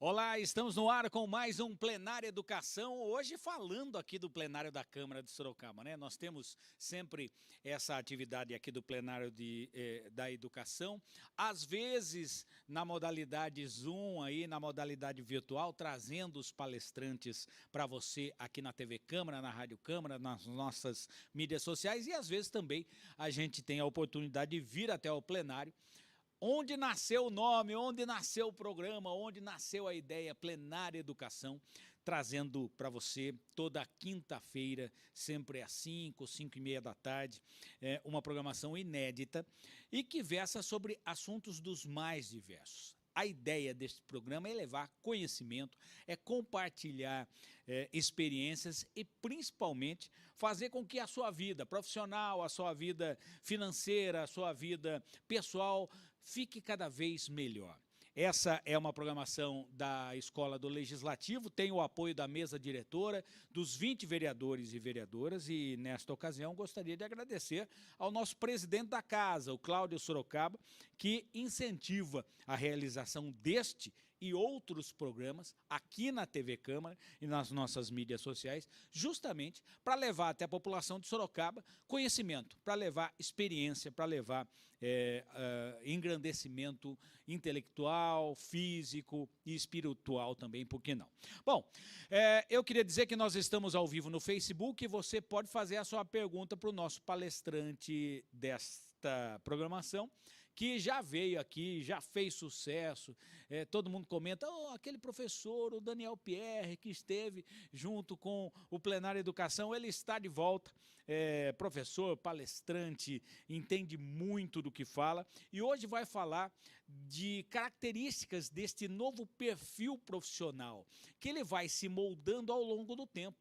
Olá, estamos no ar com mais um Plenário Educação, hoje falando aqui do plenário da Câmara de Sorocaba, né? Nós temos sempre essa atividade aqui do plenário da educação, às vezes na modalidade Zoom, aí, na modalidade virtual, trazendo os palestrantes para você aqui na TV Câmara, na Rádio Câmara, nas nossas mídias sociais e às vezes também a gente tem a oportunidade de vir até o plenário, onde nasceu o nome, onde nasceu o programa, onde nasceu a ideia Plenária Educação, trazendo para você toda quinta-feira, sempre às 5, 5h30 da tarde, uma programação inédita e que versa sobre assuntos dos mais diversos. A ideia deste programa é levar conhecimento, é compartilhar experiências e, principalmente, fazer com que a sua vida profissional, a sua vida financeira, a sua vida pessoal fique cada vez melhor. Essa é uma programação da Escola do Legislativo, tem o apoio da mesa diretora, dos 20 vereadores e vereadoras, e nesta ocasião gostaria de agradecer ao nosso presidente da casa, o Cláudio Sorocaba, que incentiva a realização deste e outros programas aqui na TV Câmara e nas nossas mídias sociais, justamente para levar até a população de Sorocaba conhecimento, para levar experiência, para levar engrandecimento intelectual, físico e espiritual também, por que não? Bom, eu queria dizer que nós estamos ao vivo no Facebook e você pode fazer a sua pergunta para o nosso palestrante desta programação, que já veio aqui, já fez sucesso, todo mundo comenta, aquele professor, o Daniel Pierre, que esteve junto com o Plenário Educação, ele está de volta, professor, palestrante, entende muito do que fala, e hoje vai falar de características deste novo perfil profissional, que ele vai se moldando ao longo do tempo.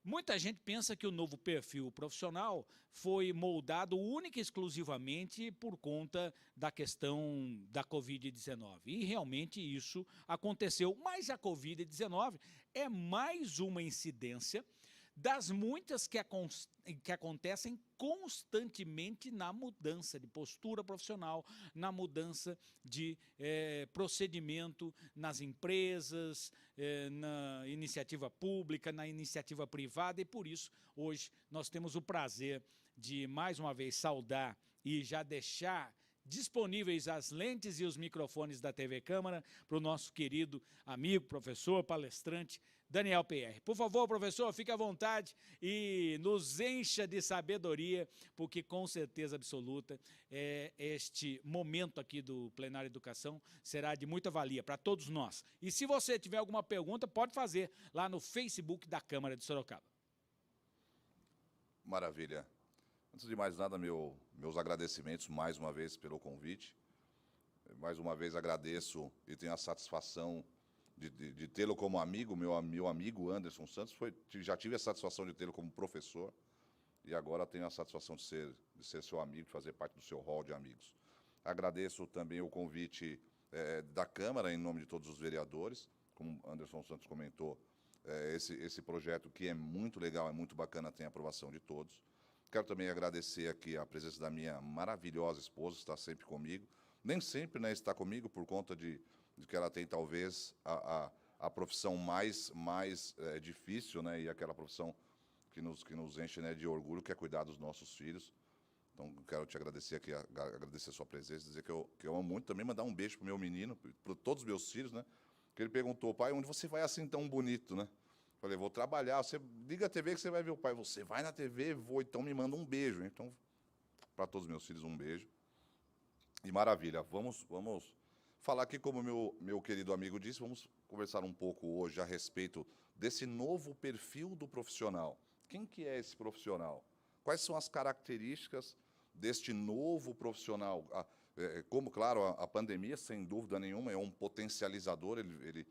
Muita gente pensa que o novo perfil profissional foi moldado única e exclusivamente por conta da questão da Covid-19. E realmente isso aconteceu. Mas a Covid-19 é mais uma incidência das muitas que acontecem constantemente na mudança de postura profissional, na mudança de procedimento nas empresas, na iniciativa pública, na iniciativa privada, e por isso hoje nós temos o prazer de mais uma vez saudar e já deixar disponíveis as lentes e os microfones da TV Câmara para o nosso querido amigo, professor, palestrante, Daniel PR. Por favor, professor, fique à vontade e nos encha de sabedoria, porque com certeza absoluta este momento aqui do Plenário Educação será de muita valia para todos nós. E se você tiver alguma pergunta, pode fazer lá no Facebook da Câmara de Sorocaba. Maravilha. Antes de mais nada, meus agradecimentos mais uma vez pelo convite. Mais uma vez agradeço e tenho a satisfação de tê-lo como amigo, meu amigo Anderson Santos. Já tive a satisfação de tê-lo como professor e agora tenho a satisfação de ser seu amigo, de fazer parte do seu hall de amigos. Agradeço também o convite da Câmara, em nome de todos os vereadores, como Anderson Santos comentou, esse projeto que é muito legal, é muito bacana, tem a aprovação de todos. Quero também agradecer aqui a presença da minha maravilhosa esposa, que está sempre comigo. Nem sempre, né, está comigo por conta de que ela tem talvez a profissão mais difícil, né, e aquela profissão que nos enche, né, de orgulho, que é cuidar dos nossos filhos. Então, quero te agradecer aqui, agradecer a sua presença, dizer que eu amo muito, também mandar um beijo para o meu menino, para todos os meus filhos, né, que ele perguntou, pai, onde você vai assim tão bonito, né? Falei, vou trabalhar, você liga a TV que você vai ver o pai. Você vai na TV? Vou, então me manda um beijo. Então, para todos os meus filhos, um beijo. E maravilha, vamos falar aqui, como meu querido amigo disse, vamos conversar um pouco hoje a respeito desse novo perfil do profissional. Quem que é esse profissional? Quais são as características deste novo profissional? Como, claro, a pandemia, sem dúvida nenhuma, é um potencializador, ele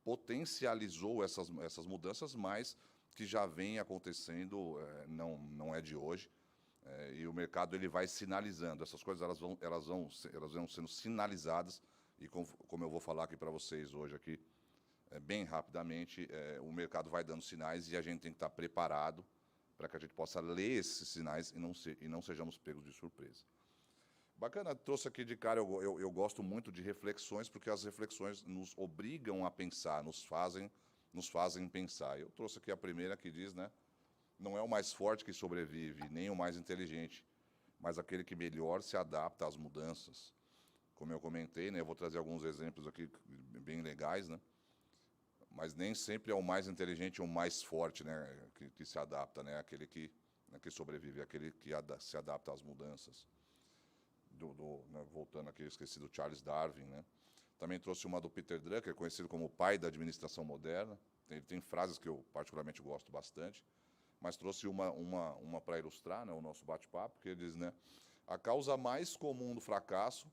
potencializou essas mudanças, mas que já vem acontecendo, não é de hoje, e o mercado ele vai sinalizando, essas coisas elas vão sendo sinalizadas, e como eu vou falar aqui para vocês hoje, aqui, bem rapidamente, o mercado vai dando sinais e a gente tem que estar preparado para que a gente possa ler esses sinais e não sejamos pegos de surpresa. Bacana, trouxe aqui de cara, eu gosto muito de reflexões, porque as reflexões nos obrigam a pensar, nos fazem pensar. Eu trouxe aqui a primeira que diz, né? Não é o mais forte que sobrevive, nem o mais inteligente, mas aquele que melhor se adapta às mudanças. Como eu comentei, né? Eu vou trazer alguns exemplos aqui bem legais, né? Mas nem sempre é o mais inteligente ou o mais forte, né? Que se adapta, né? Aquele que, né, que sobrevive, aquele que se adapta às mudanças. Né, voltando aqui, eu esqueci do Charles Darwin, né? Também trouxe uma do Peter Drucker, conhecido como o pai da administração moderna. Ele tem frases que eu particularmente gosto bastante, mas trouxe uma para ilustrar, né, o nosso bate-papo, que ele diz, né, a causa mais comum do fracasso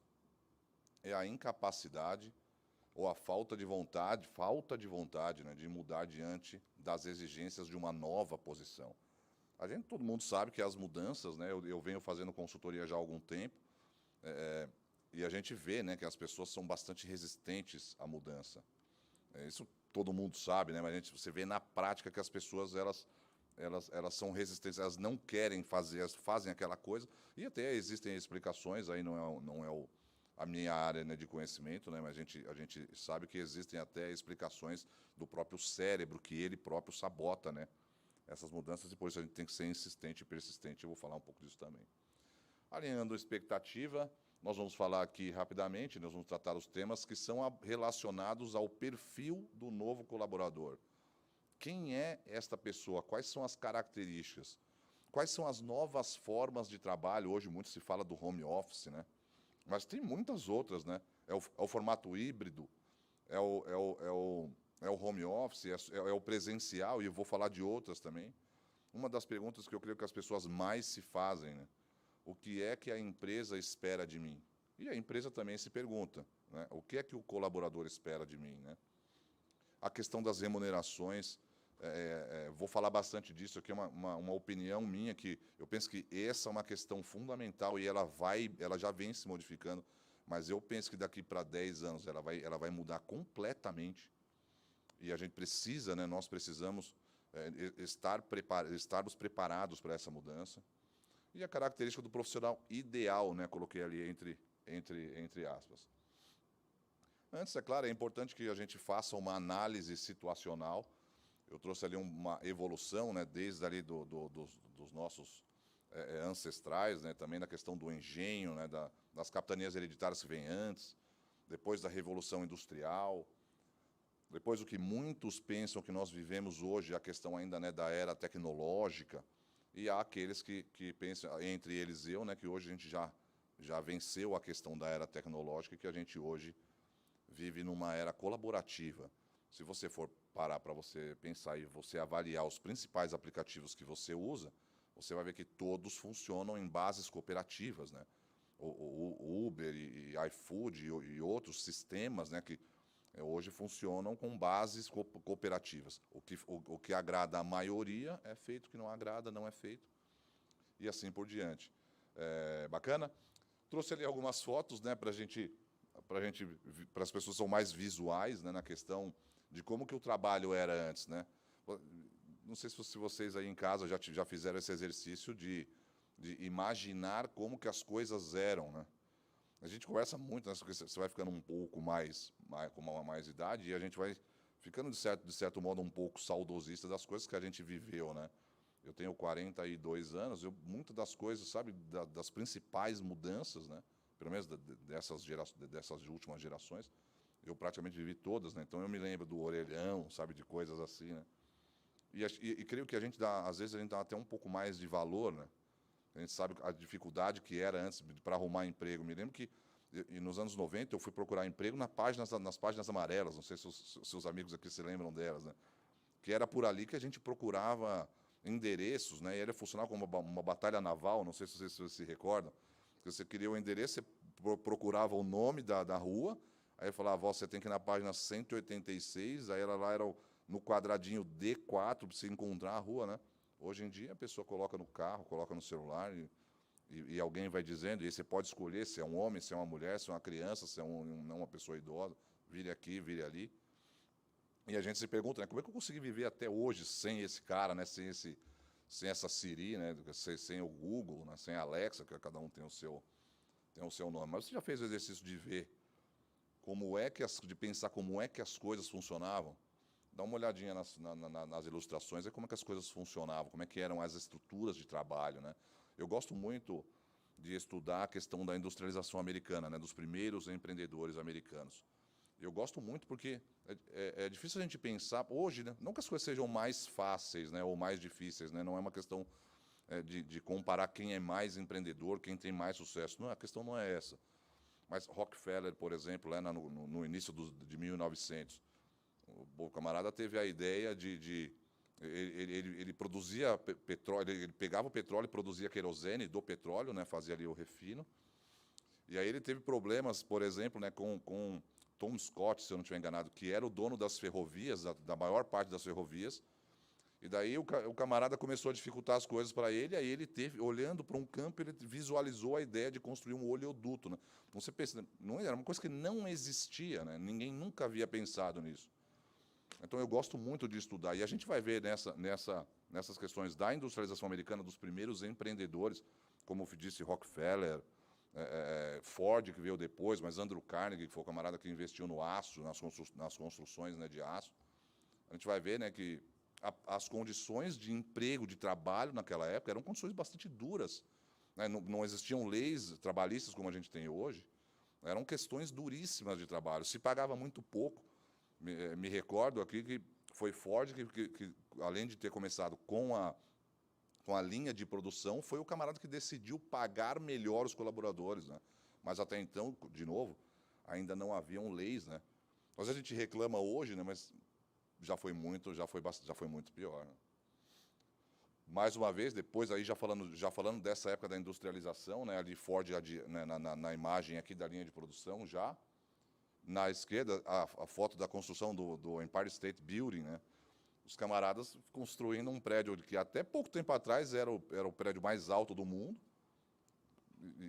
é a incapacidade ou a falta de vontade, né, de mudar diante das exigências de uma nova posição. Todo mundo sabe que as mudanças, né, eu venho fazendo consultoria já há algum tempo, e a gente vê, né, que as pessoas são bastante resistentes à mudança. Isso todo mundo sabe, né, mas você vê na prática que as pessoas elas são resistentes, elas não querem fazer, elas fazem aquela coisa, e até existem explicações, aí não é a minha área, né, de conhecimento, né, mas a gente sabe que existem até explicações do próprio cérebro, que ele próprio sabota, né, essas mudanças, e por isso a gente tem que ser insistente e persistente. Eu vou falar um pouco disso também. Alinhando a expectativa, nós vamos falar aqui rapidamente, nós vamos tratar os temas que são relacionados ao perfil do novo colaborador. Quem é esta pessoa? Quais são as características? Quais são as novas formas de trabalho? Hoje muito se fala do home office, né? Mas tem muitas outras, né? É o formato híbrido, é o home office, é o presencial, e eu vou falar de outras também. Uma das perguntas que eu creio que as pessoas mais se fazem, né? O que é que a empresa espera de mim? E a empresa também se pergunta, né? O que é que o colaborador espera de mim, né? A questão das remunerações, vou falar bastante disso aqui, é uma opinião minha, que eu penso que essa é uma questão fundamental e ela já vem se modificando, mas eu penso que daqui para 10 anos ela vai mudar completamente, e a gente precisa, né, nós precisamos estarmos preparados para essa mudança. E a característica do profissional ideal, né, coloquei ali entre aspas. Antes, é claro, é importante que a gente faça uma análise situacional. Eu trouxe ali uma evolução, né, desde ali dos nossos ancestrais, né, também na questão do engenho, né, das capitanias hereditárias que vêm antes, depois da Revolução Industrial, depois o que muitos pensam que nós vivemos hoje, a questão ainda, né, da era tecnológica, e há aqueles que pensam, entre eles eu, né, que hoje a gente já venceu a questão da era tecnológica e que a gente hoje vive numa era colaborativa. Se você for parar para você pensar e você avaliar os principais aplicativos que você usa, você vai ver que todos funcionam em bases cooperativas, né? O Uber e iFood e outros sistemas, né, que hoje funcionam com bases cooperativas. O que agrada a maioria é feito, o que não agrada não é feito, e assim por diante. Bacana? Trouxe ali algumas fotos, né, para as pessoas que são mais visuais, né, na questão de como que o trabalho era antes, né? Não sei se vocês aí em casa já fizeram esse exercício de imaginar como que as coisas eram, né? A gente conversa muito, né, porque você vai ficando um pouco com mais idade, e a gente vai ficando, de certo modo, um pouco saudosista das coisas que a gente viveu, né? Eu tenho 42 anos, muitas das coisas, sabe, das principais mudanças, né, pelo menos dessas últimas gerações, eu praticamente vivi todas, né? Então eu me lembro do orelhão, sabe, de coisas assim, né? E creio que às vezes a gente dá até um pouco mais de valor, né? A gente sabe a dificuldade que era antes para arrumar emprego. Me lembro que nos anos 90 eu fui procurar emprego nas páginas amarelas, não sei se os seus amigos aqui se lembram delas, né? Que era por ali que a gente procurava endereços, né? E ele funcionava como uma batalha naval, não sei se vocês se recordam. Você queria o endereço, você procurava o nome da rua, aí falava, você tem que ir na página 186, aí ela lá era no quadradinho D4 para você encontrar a rua, né? Hoje em dia a pessoa coloca no carro, coloca no celular e alguém vai dizendo, e você pode escolher se é um homem, se é uma mulher, se é uma criança, se é não uma pessoa idosa, vire aqui, vire ali. E a gente se pergunta, né, como é que eu consegui viver até hoje sem esse cara, né, sem essa Siri, né, sem o Google, né, sem a Alexa, que cada um tem o seu tem o seu nome. Mas você já fez o exercício de ver de pensar como é que as coisas funcionavam? Dá uma olhadinha nas ilustrações, como é que as coisas funcionavam, como é que eram as estruturas de trabalho, né? Eu gosto muito de estudar a questão da industrialização americana, né, dos primeiros empreendedores americanos. Eu gosto muito porque é difícil a gente pensar hoje, né, não que as coisas sejam mais fáceis, né, ou mais difíceis, né, não é uma questão de comparar quem é mais empreendedor, quem tem mais sucesso. Não, a questão não é essa. Mas Rockefeller, por exemplo, lá no início de 1900, o camarada teve a ideia ele produzia petróleo, ele pegava o petróleo e produzia querosene do petróleo, né, fazia ali o refino. E aí ele teve problemas, por exemplo, né, com Tom Scott, se eu não estiver enganado, que era o dono das ferrovias, da maior parte das ferrovias. E daí o camarada começou a dificultar as coisas para ele, aí ele teve, olhando para um campo, ele visualizou a ideia de construir um oleoduto, né? Então você pensa, não era uma coisa que não existia, né? Ninguém nunca havia pensado nisso. Então eu gosto muito de estudar, e a gente vai ver nessas questões da industrialização americana, dos primeiros empreendedores, como disse Rockefeller, Ford, que veio depois, mas Andrew Carnegie, que foi o camarada que investiu no aço, nas construções, né, de aço. A gente vai ver, né, que as condições de emprego, de trabalho naquela época eram condições bastante duras, né? Não existiam leis trabalhistas como a gente tem hoje, eram questões duríssimas de trabalho, se pagava muito pouco. Me recordo aqui que foi Ford que além de ter começado com a linha de produção, foi o camarada que decidiu pagar melhor os colaboradores, né? Mas até então, de novo, ainda não haviam leis, né? Mas a gente reclama hoje, né? Mas já foi muito pior, né? Mais uma vez, depois aí já falando dessa época da industrialização, né? Ali Ford né, na imagem aqui da linha de produção já. Na esquerda, a foto da construção do Empire State Building, né? Os camaradas construindo um prédio que até pouco tempo atrás era o prédio mais alto do mundo,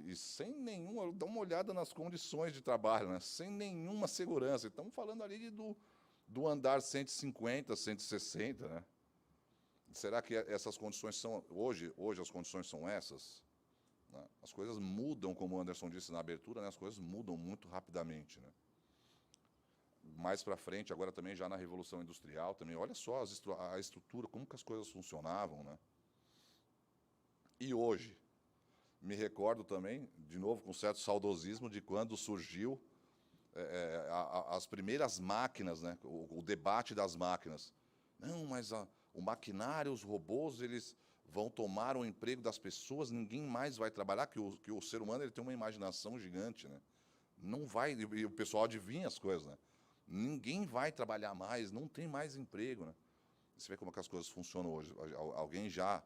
e sem nenhuma, dá uma olhada nas condições de trabalho, né? Sem nenhuma segurança. Estamos falando ali do andar 150, 160, né? Será que essas condições são hoje as condições são essas? Né? As coisas mudam, como o Anderson disse na abertura, né? As coisas mudam muito rapidamente, né? Mais para frente, agora também já na Revolução Industrial, também, olha só a estrutura, como que as coisas funcionavam, né? E hoje, me recordo também, de novo, com certo saudosismo, de quando surgiu as primeiras máquinas, né? O debate das máquinas. Não, mas o maquinário, os robôs, eles vão tomar o emprego das pessoas, ninguém mais vai trabalhar, que o ser humano ele tem uma imaginação gigante, né? Não vai, e o pessoal adivinha as coisas, né? Ninguém vai trabalhar mais, não tem mais emprego, né? Você vê como é que as coisas funcionam hoje. Alguém já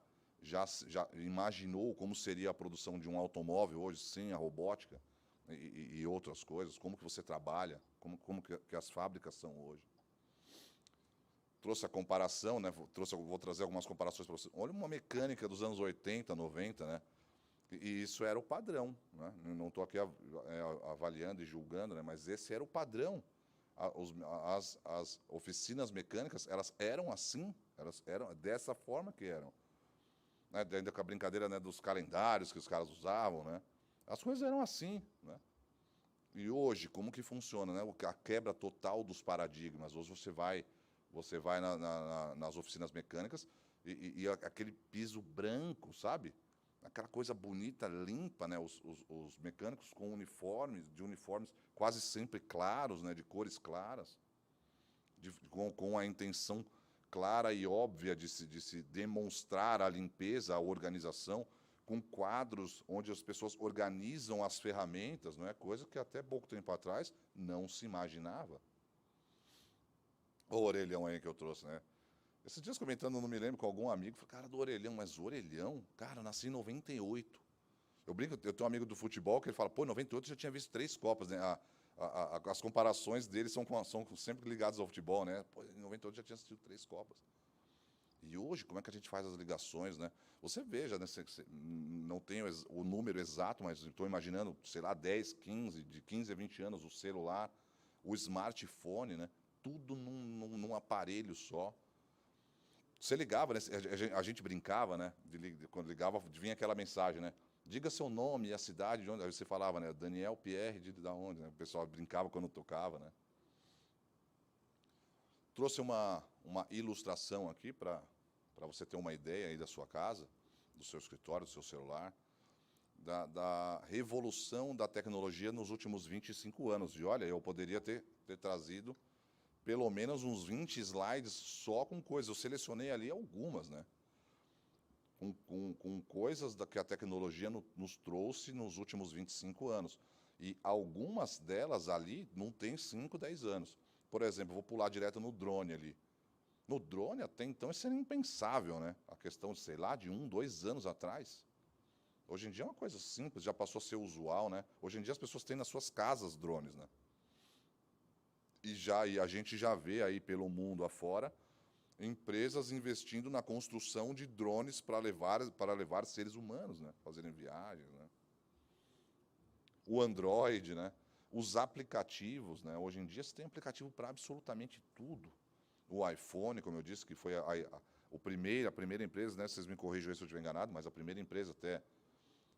imaginou como seria a produção de um automóvel hoje sem a robótica e outras coisas? Como que você trabalha? Como que as fábricas são hoje? Trouxe a comparação, né? Vou trazer algumas comparações para você. Olha uma mecânica dos anos 80, 90, né? E isso era o padrão, né? Não estou aqui avaliando e julgando, né? Mas esse era o padrão. As oficinas mecânicas, elas eram assim, elas eram dessa forma que eram. Né? Ainda com a brincadeira, né, dos calendários que os caras usavam, né? As coisas eram assim, né? E hoje, como que funciona, né? A quebra total dos paradigmas. Hoje você vai nas oficinas mecânicas e aquele piso branco, sabe? Aquela coisa bonita, limpa, né? Os mecânicos com uniformes quase sempre claros, né? De cores claras, com a intenção clara e óbvia de se demonstrar a limpeza, a organização, com quadros onde as pessoas organizam as ferramentas, não é? Coisa que até pouco tempo atrás não se imaginava. O orelhão aí que eu trouxe, né? Esses dias comentando, não me lembro, com algum amigo, falei, cara, do orelhão, mas orelhão? Cara, nasci em 98. Eu brinco, eu tenho um amigo do futebol que ele fala, pô, em 98 eu já tinha visto 3 Copas, né? As comparações dele são sempre ligadas ao futebol, né? Pô, em 98 eu já tinha assistido 3 Copas. E hoje, como é que a gente faz as ligações, né? Você veja, né? Não tenho o número exato, mas estou imaginando, sei lá, 10, 15, de 15 a 20 anos, o celular, o smartphone, né? Tudo num aparelho só. Você ligava, né? A gente brincava, né? Quando ligava, vinha aquela mensagem, né? Diga seu nome e a cidade de onde. Aí você falava, né? Daniel Pierre, de da onde? Né? O pessoal brincava quando tocava, né? Trouxe uma ilustração aqui para você ter uma ideia aí da sua casa, do seu escritório, do seu celular, da revolução da tecnologia nos últimos 25 anos. E olha, eu poderia ter trazido pelo menos uns 20 slides só com coisas. Eu selecionei ali algumas, né? Com coisas que a tecnologia nos trouxe nos últimos 25 anos. E algumas delas ali não tem 5, 10 anos. Por exemplo, vou pular direto no drone ali. No drone, até então, isso era impensável, né? A questão de, sei lá, de 1, 2 anos atrás. Hoje em dia é uma coisa simples, já passou a ser usual, né? Hoje em dia as pessoas têm nas suas casas drones, né? E a gente já vê aí pelo mundo afora empresas investindo na construção de drones para levar seres humanos, né? Fazerem viagens, né? O Android, né? Os aplicativos, né? Hoje em dia você tem aplicativo para absolutamente tudo. O iPhone, como eu disse, que foi a primeira empresa, né? Vocês me corrijam se eu estiver enganado, mas a primeira empresa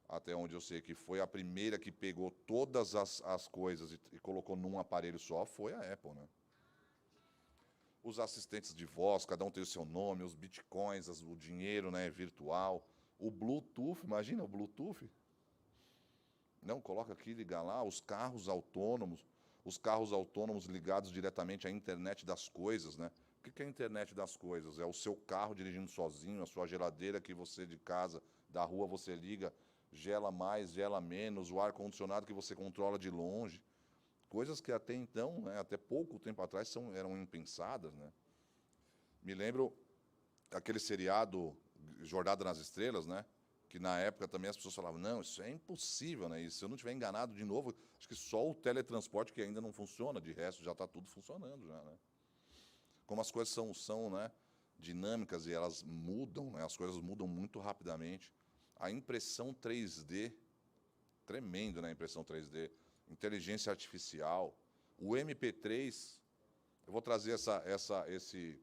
até onde eu sei que foi a primeira que pegou todas as coisas e colocou num aparelho só foi a Apple, né? Os assistentes de voz, cada um tem o seu nome, os bitcoins, o dinheiro, né, virtual, o Bluetooth, imagina o Bluetooth. Não, coloca aqui, liga lá, os carros autônomos ligados diretamente à internet das coisas, né? O que é a internet das coisas? É o seu carro dirigindo sozinho, a sua geladeira que você de casa, da rua você liga, gela mais, gela menos, o ar-condicionado que você controla de longe. Coisas que até então, né, até pouco tempo atrás, eram impensadas, né? Me lembro aquele seriado Jornada nas Estrelas, né? Que na época também as pessoas falavam, não, isso é impossível, né? E se eu não estiver enganado de novo, acho que só o teletransporte que ainda não funciona, de resto já está tudo funcionando já, né? Como as coisas são, né, dinâmicas e elas mudam, né? As coisas mudam muito rapidamente. A impressão 3D, tremendo, né? A impressão 3D. Inteligência artificial, o MP3. Eu vou trazer esse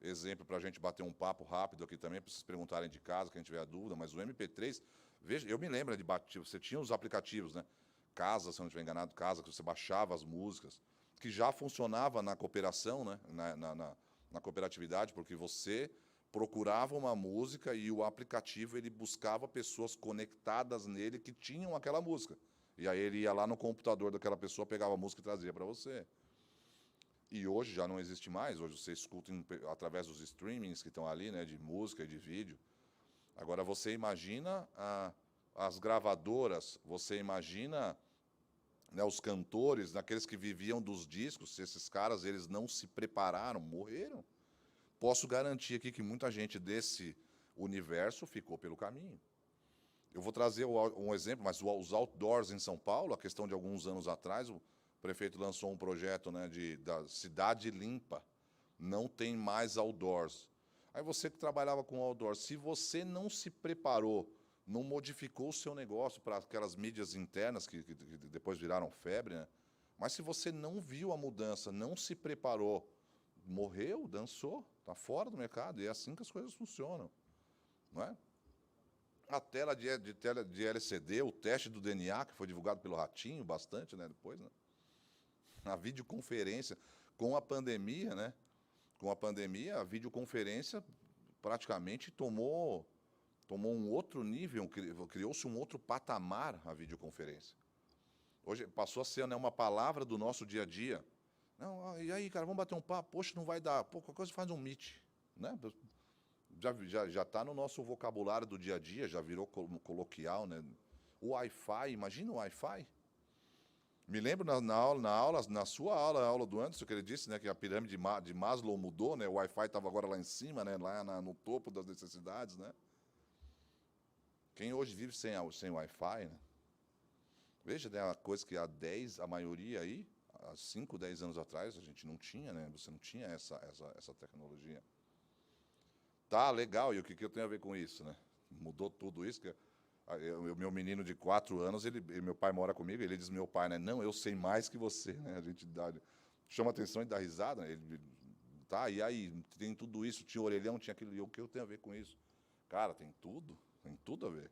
exemplo para a gente bater um papo rápido aqui também, para vocês perguntarem de casa, quem tiver dúvida, mas o MP3, veja, eu me lembro de bater, você tinha os aplicativos, né? Casa, se eu não estiver enganado, Casa, que você baixava as músicas, que já funcionava na cooperação, né? Na cooperatividade, porque você procurava uma música e o aplicativo ele buscava pessoas conectadas nele que tinham aquela música. E aí ele ia lá no computador daquela pessoa, pegava a música e trazia para você. E hoje já não existe mais, hoje você escuta através dos streamings que estão ali, né, de música e de vídeo. Agora você imagina as gravadoras, você imagina, né, os cantores, aqueles que viviam dos discos, se esses caras eles não se prepararam, morreram. Posso garantir aqui que muita gente desse universo ficou pelo caminho. Eu vou trazer um exemplo, mas os outdoors em São Paulo, a questão de alguns anos atrás, o prefeito lançou um projeto, né, da cidade limpa. Não tem mais outdoors. Aí você que trabalhava com outdoors, se você não se preparou, não modificou o seu negócio para aquelas mídias internas que depois viraram febre, né? Mas se você não viu a mudança, não se preparou, morreu, dançou, está fora do mercado. E é assim que as coisas funcionam, não é? A tela de LCD, o teste do DNA, que foi divulgado pelo Ratinho bastante, né, depois, né? A videoconferência, com a pandemia, né? Com a pandemia, a videoconferência praticamente tomou um outro nível, criou-se um outro patamar a videoconferência. Hoje passou a ser, né, uma palavra do nosso dia a dia. Não, e aí, cara, vamos bater um papo? Poxa, não vai dar. Pô, qualquer coisa faz um meet, né? Já está no nosso vocabulário do dia a dia, já virou coloquial, né? O Wi-Fi, imagina o Wi-Fi. Me lembro na sua aula, a aula do Anderson, que ele disse, né, que a pirâmide de Maslow mudou, né? O Wi-Fi estava agora lá em cima, né, lá no topo das necessidades, né? Quem hoje vive sem Wi-Fi, né? Veja, né, a coisa que a maioria aí, há 5, 10 anos atrás, a gente não tinha, né? Você não tinha essa tecnologia. Tá, legal, e o que eu tenho a ver com isso, né? Mudou tudo isso, que o meu menino de 4 anos, meu pai mora comigo, ele diz meu pai, né? Não, eu sei mais que você, né? A gente chama atenção e dá risada, né? Ele, tá, e aí, tem tudo isso, tinha orelhão, tinha aquilo, e o que eu tenho a ver com isso? Cara, tem tudo a ver.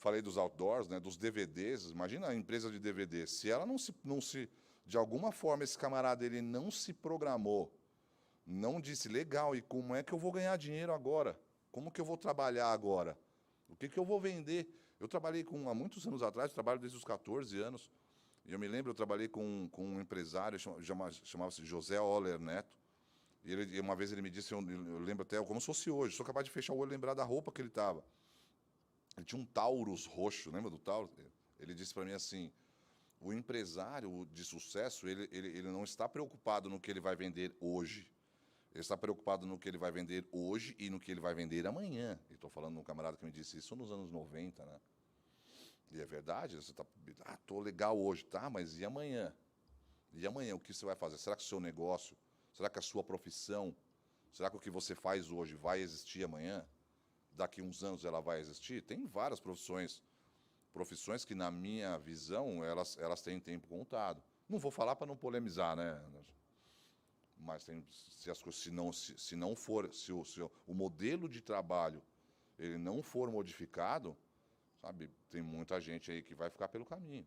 falei dos outdoors, né, dos DVDs. Imagina a empresa de DVD. Se ela não se, de alguma forma, esse camarada ele não se programou, não disse, legal, e como é que eu vou ganhar dinheiro agora? Como que eu vou trabalhar agora? O que eu vou vender? Eu trabalhei há muitos anos atrás, trabalho desde os 14 anos, e eu me lembro, eu trabalhei com um empresário, chamava-se José Oller Neto, e uma vez ele me disse, eu lembro até como se fosse hoje, sou capaz de fechar o olho e lembrar da roupa que ele estava. Ele tinha um Taurus roxo, lembra do Taurus? Ele disse para mim assim, o empresário de sucesso, ele não está preocupado no que ele vai vender hoje. Ele está preocupado no que ele vai vender hoje e no que ele vai vender amanhã. Estou falando de um camarada que me disse isso nos anos 90, né? E é verdade, você está... estou legal hoje, tá, mas e amanhã? E amanhã, o que você vai fazer? Será que o seu negócio, será que a sua profissão, será que o que você faz hoje vai existir amanhã? Daqui a uns anos ela vai existir? Tem várias profissões que, na minha visão, elas têm tempo contado. Não vou falar para não polemizar, né? Mas se as coisas, se não for, se o modelo de trabalho ele não for modificado, sabe, tem muita gente aí que vai ficar pelo caminho.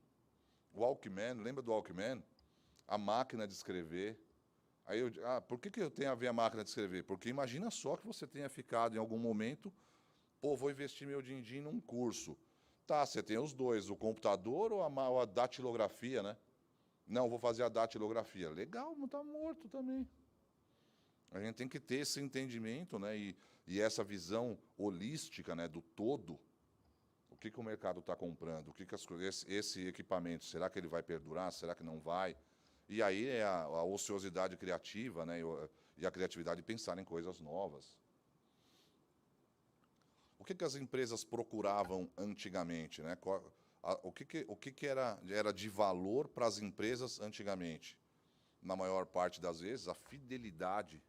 O Walkman, lembra do Walkman? A máquina de escrever. Aí por que eu tenho a ver a máquina de escrever? Porque imagina só que você tenha ficado em algum momento, pô, vou investir meu din-din num curso. Tá, você tem os dois, o computador ou a datilografia, né? Não, vou fazer a datilografia. Legal, não está morto também. A gente tem que ter esse entendimento, né, e essa visão holística, né, do todo. O que o mercado está comprando? O que esse equipamento, será que ele vai perdurar? Será que não vai? E aí é a ociosidade criativa, né, e a criatividade de pensar em coisas novas. O que as empresas procuravam antigamente, né? O que era de valor para as empresas antigamente? Na maior parte das vezes, a fidelidade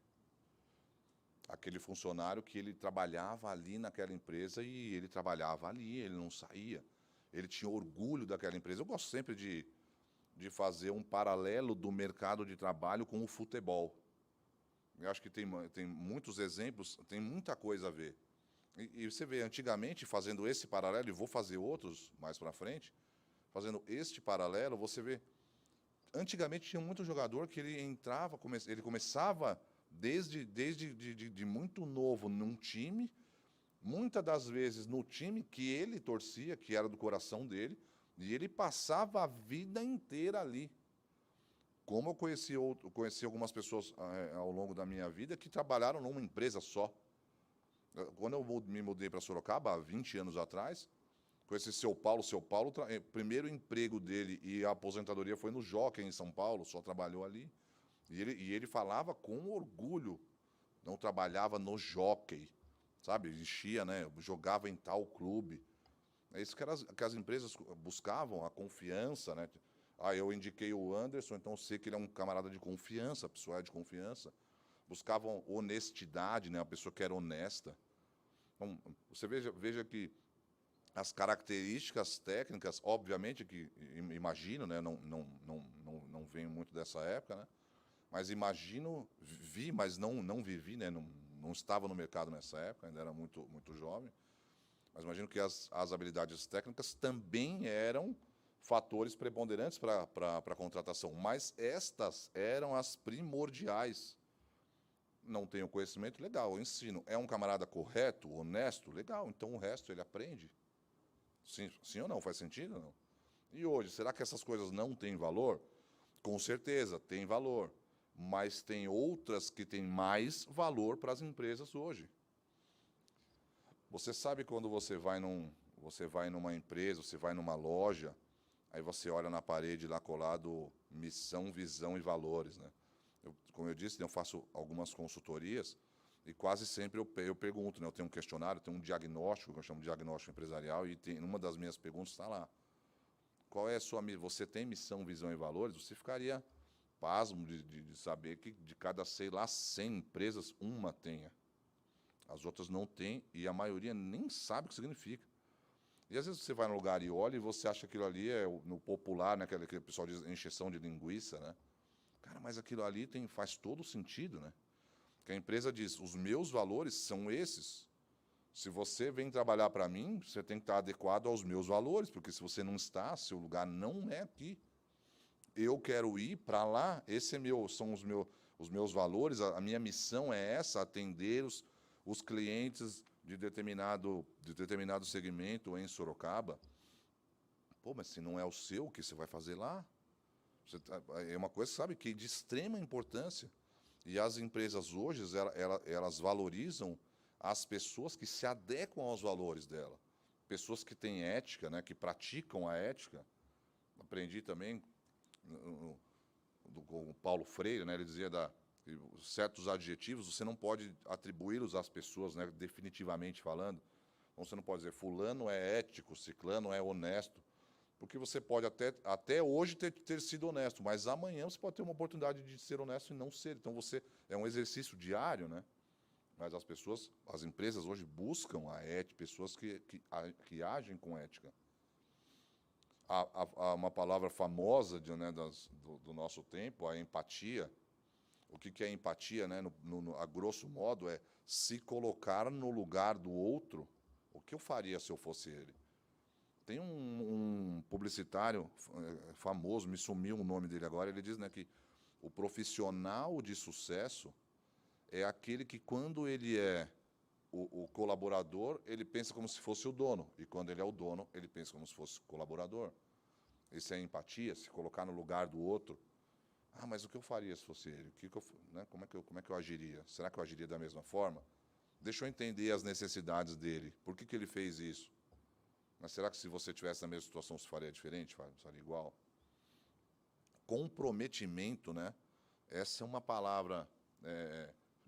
àquele funcionário que ele trabalhava ali naquela empresa e ele trabalhava ali, ele não saía. Ele tinha orgulho daquela empresa. Eu gosto sempre de fazer um paralelo do mercado de trabalho com o futebol. Eu acho que tem muitos exemplos, tem muita coisa a ver. E você vê, antigamente, fazendo esse paralelo, e vou fazer outros mais para frente, fazendo este paralelo, você vê, antigamente tinha muito jogador que ele entrava, ele começava desde de muito novo num time, muitas das vezes no time que ele torcia, que era do coração dele, e ele passava a vida inteira ali. Como eu conheci algumas pessoas ao longo da minha vida que trabalharam numa empresa só. Quando eu me mudei para Sorocaba, há 20 anos atrás, conheci seu Paulo. Primeiro emprego dele e a aposentadoria foi no Jockey, em São Paulo, só trabalhou ali. E ele falava com orgulho, não trabalhava no Jockey, sabe? Existia, né? Jogava em tal clube. É isso que as empresas buscavam, a confiança, né? Eu indiquei o Anderson, então sei que ele é um camarada de confiança, a pessoa é de confiança. Buscavam honestidade, né? Uma pessoa que era honesta. Então, você veja que as características técnicas, obviamente que imagino, né? Não venho muito dessa época, né? Mas imagino, mas não vivi, né? Não estava no mercado nessa época, ainda era muito jovem. Mas imagino que as habilidades técnicas também eram fatores preponderantes para a contratação, mas estas eram as primordiais. Não tenho conhecimento, legal, eu ensino. É um camarada correto, honesto, legal, então o resto ele aprende. Sim ou não? Faz sentido ou não? E hoje, será que essas coisas não têm valor? Com certeza, tem valor, mas tem outras que têm mais valor para as empresas hoje. Você sabe quando você vai numa empresa, você vai numa loja, aí você olha na parede lá colado missão, visão e valores, né? Como eu disse, eu faço algumas consultorias e quase sempre eu pergunto, né? Eu tenho um questionário, tenho um diagnóstico, que eu chamo de diagnóstico empresarial, e uma das minhas perguntas está lá. Qual é a sua... Você tem missão, visão e valores? Você ficaria pasmo de saber que de cada, sei lá, 100 empresas, uma tenha. As outras não têm, e a maioria nem sabe o que significa. E às vezes você vai num lugar e olha e você acha que aquilo ali é no popular, né, aquele pessoal diz encheção de linguiça, né? Cara, mas aquilo ali faz todo sentido, né? Que a empresa diz, os meus valores são esses. Se você vem trabalhar para mim, você tem que estar adequado aos meus valores, porque se você não está, seu lugar não é aqui. Eu quero ir para lá, são os meus valores, a minha missão é essa, atender os clientes de determinado segmento em Sorocaba. Pô, mas se não é o seu, o que você vai fazer lá? É uma coisa, sabe, que de extrema importância. E as empresas hoje, elas valorizam as pessoas que se adequam aos valores dela. Pessoas que têm ética, né, que praticam a ética. Aprendi também com o Paulo Freire, né, ele dizia que certos adjetivos você não pode atribuí-los às pessoas, né, definitivamente falando. Então, você não pode dizer fulano é ético, ciclano é honesto, porque você pode até hoje ter sido honesto, mas amanhã você pode ter uma oportunidade de ser honesto e não ser. Então, é um exercício diário, né? Mas as empresas hoje buscam a ética, pessoas que agem com ética. Há uma palavra famosa né, do nosso tempo, a empatia. O que é empatia, né? A grosso modo, é se colocar no lugar do outro. O que eu faria se eu fosse ele? Tem um publicitário famoso, me sumiu o nome dele agora, ele diz, né, que o profissional de sucesso é aquele que, quando ele é o colaborador, ele pensa como se fosse o dono, e quando ele é o dono, ele pensa como se fosse colaborador. Isso é empatia, se colocar no lugar do outro. Ah, mas o que eu faria se fosse ele? Né, como é que eu agiria? Será que eu agiria da mesma forma? Deixa eu entender as necessidades dele. Por que ele fez isso? Mas será que se você tivesse na mesma situação, você faria diferente? Faria igual? Comprometimento, né? Essa é uma palavra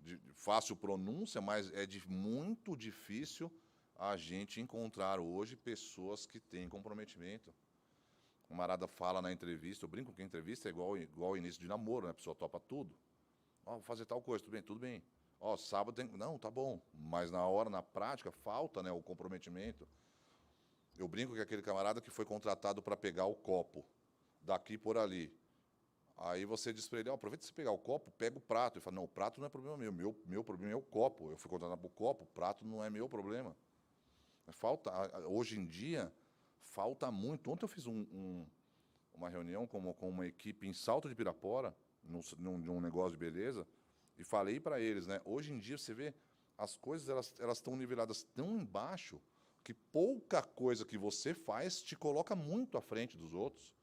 de fácil pronúncia, mas é muito difícil a gente encontrar hoje pessoas que têm comprometimento. O camarada fala na entrevista, eu brinco que a entrevista é igual ao início de namoro, né? A pessoa topa tudo. Ó, vou fazer tal coisa, tudo bem, tudo bem. Ó, sábado tem... Não, tá bom. Mas na prática, falta, né, o comprometimento. Eu brinco que é aquele camarada que foi contratado para pegar o copo, daqui por ali. Aí você diz para ele, aproveita você pegar o copo, pega o prato. Ele fala, não, o prato não é problema meu problema é o copo. Eu fui contratado para o copo, o prato não é meu problema. Hoje em dia, falta muito. Ontem eu fiz uma reunião com uma equipe em Salto de Pirapora, num negócio de beleza, e falei para eles, né, hoje em dia você vê, as coisas elas estão niveladas tão embaixo, que pouca coisa que você faz te coloca muito à frente dos outros.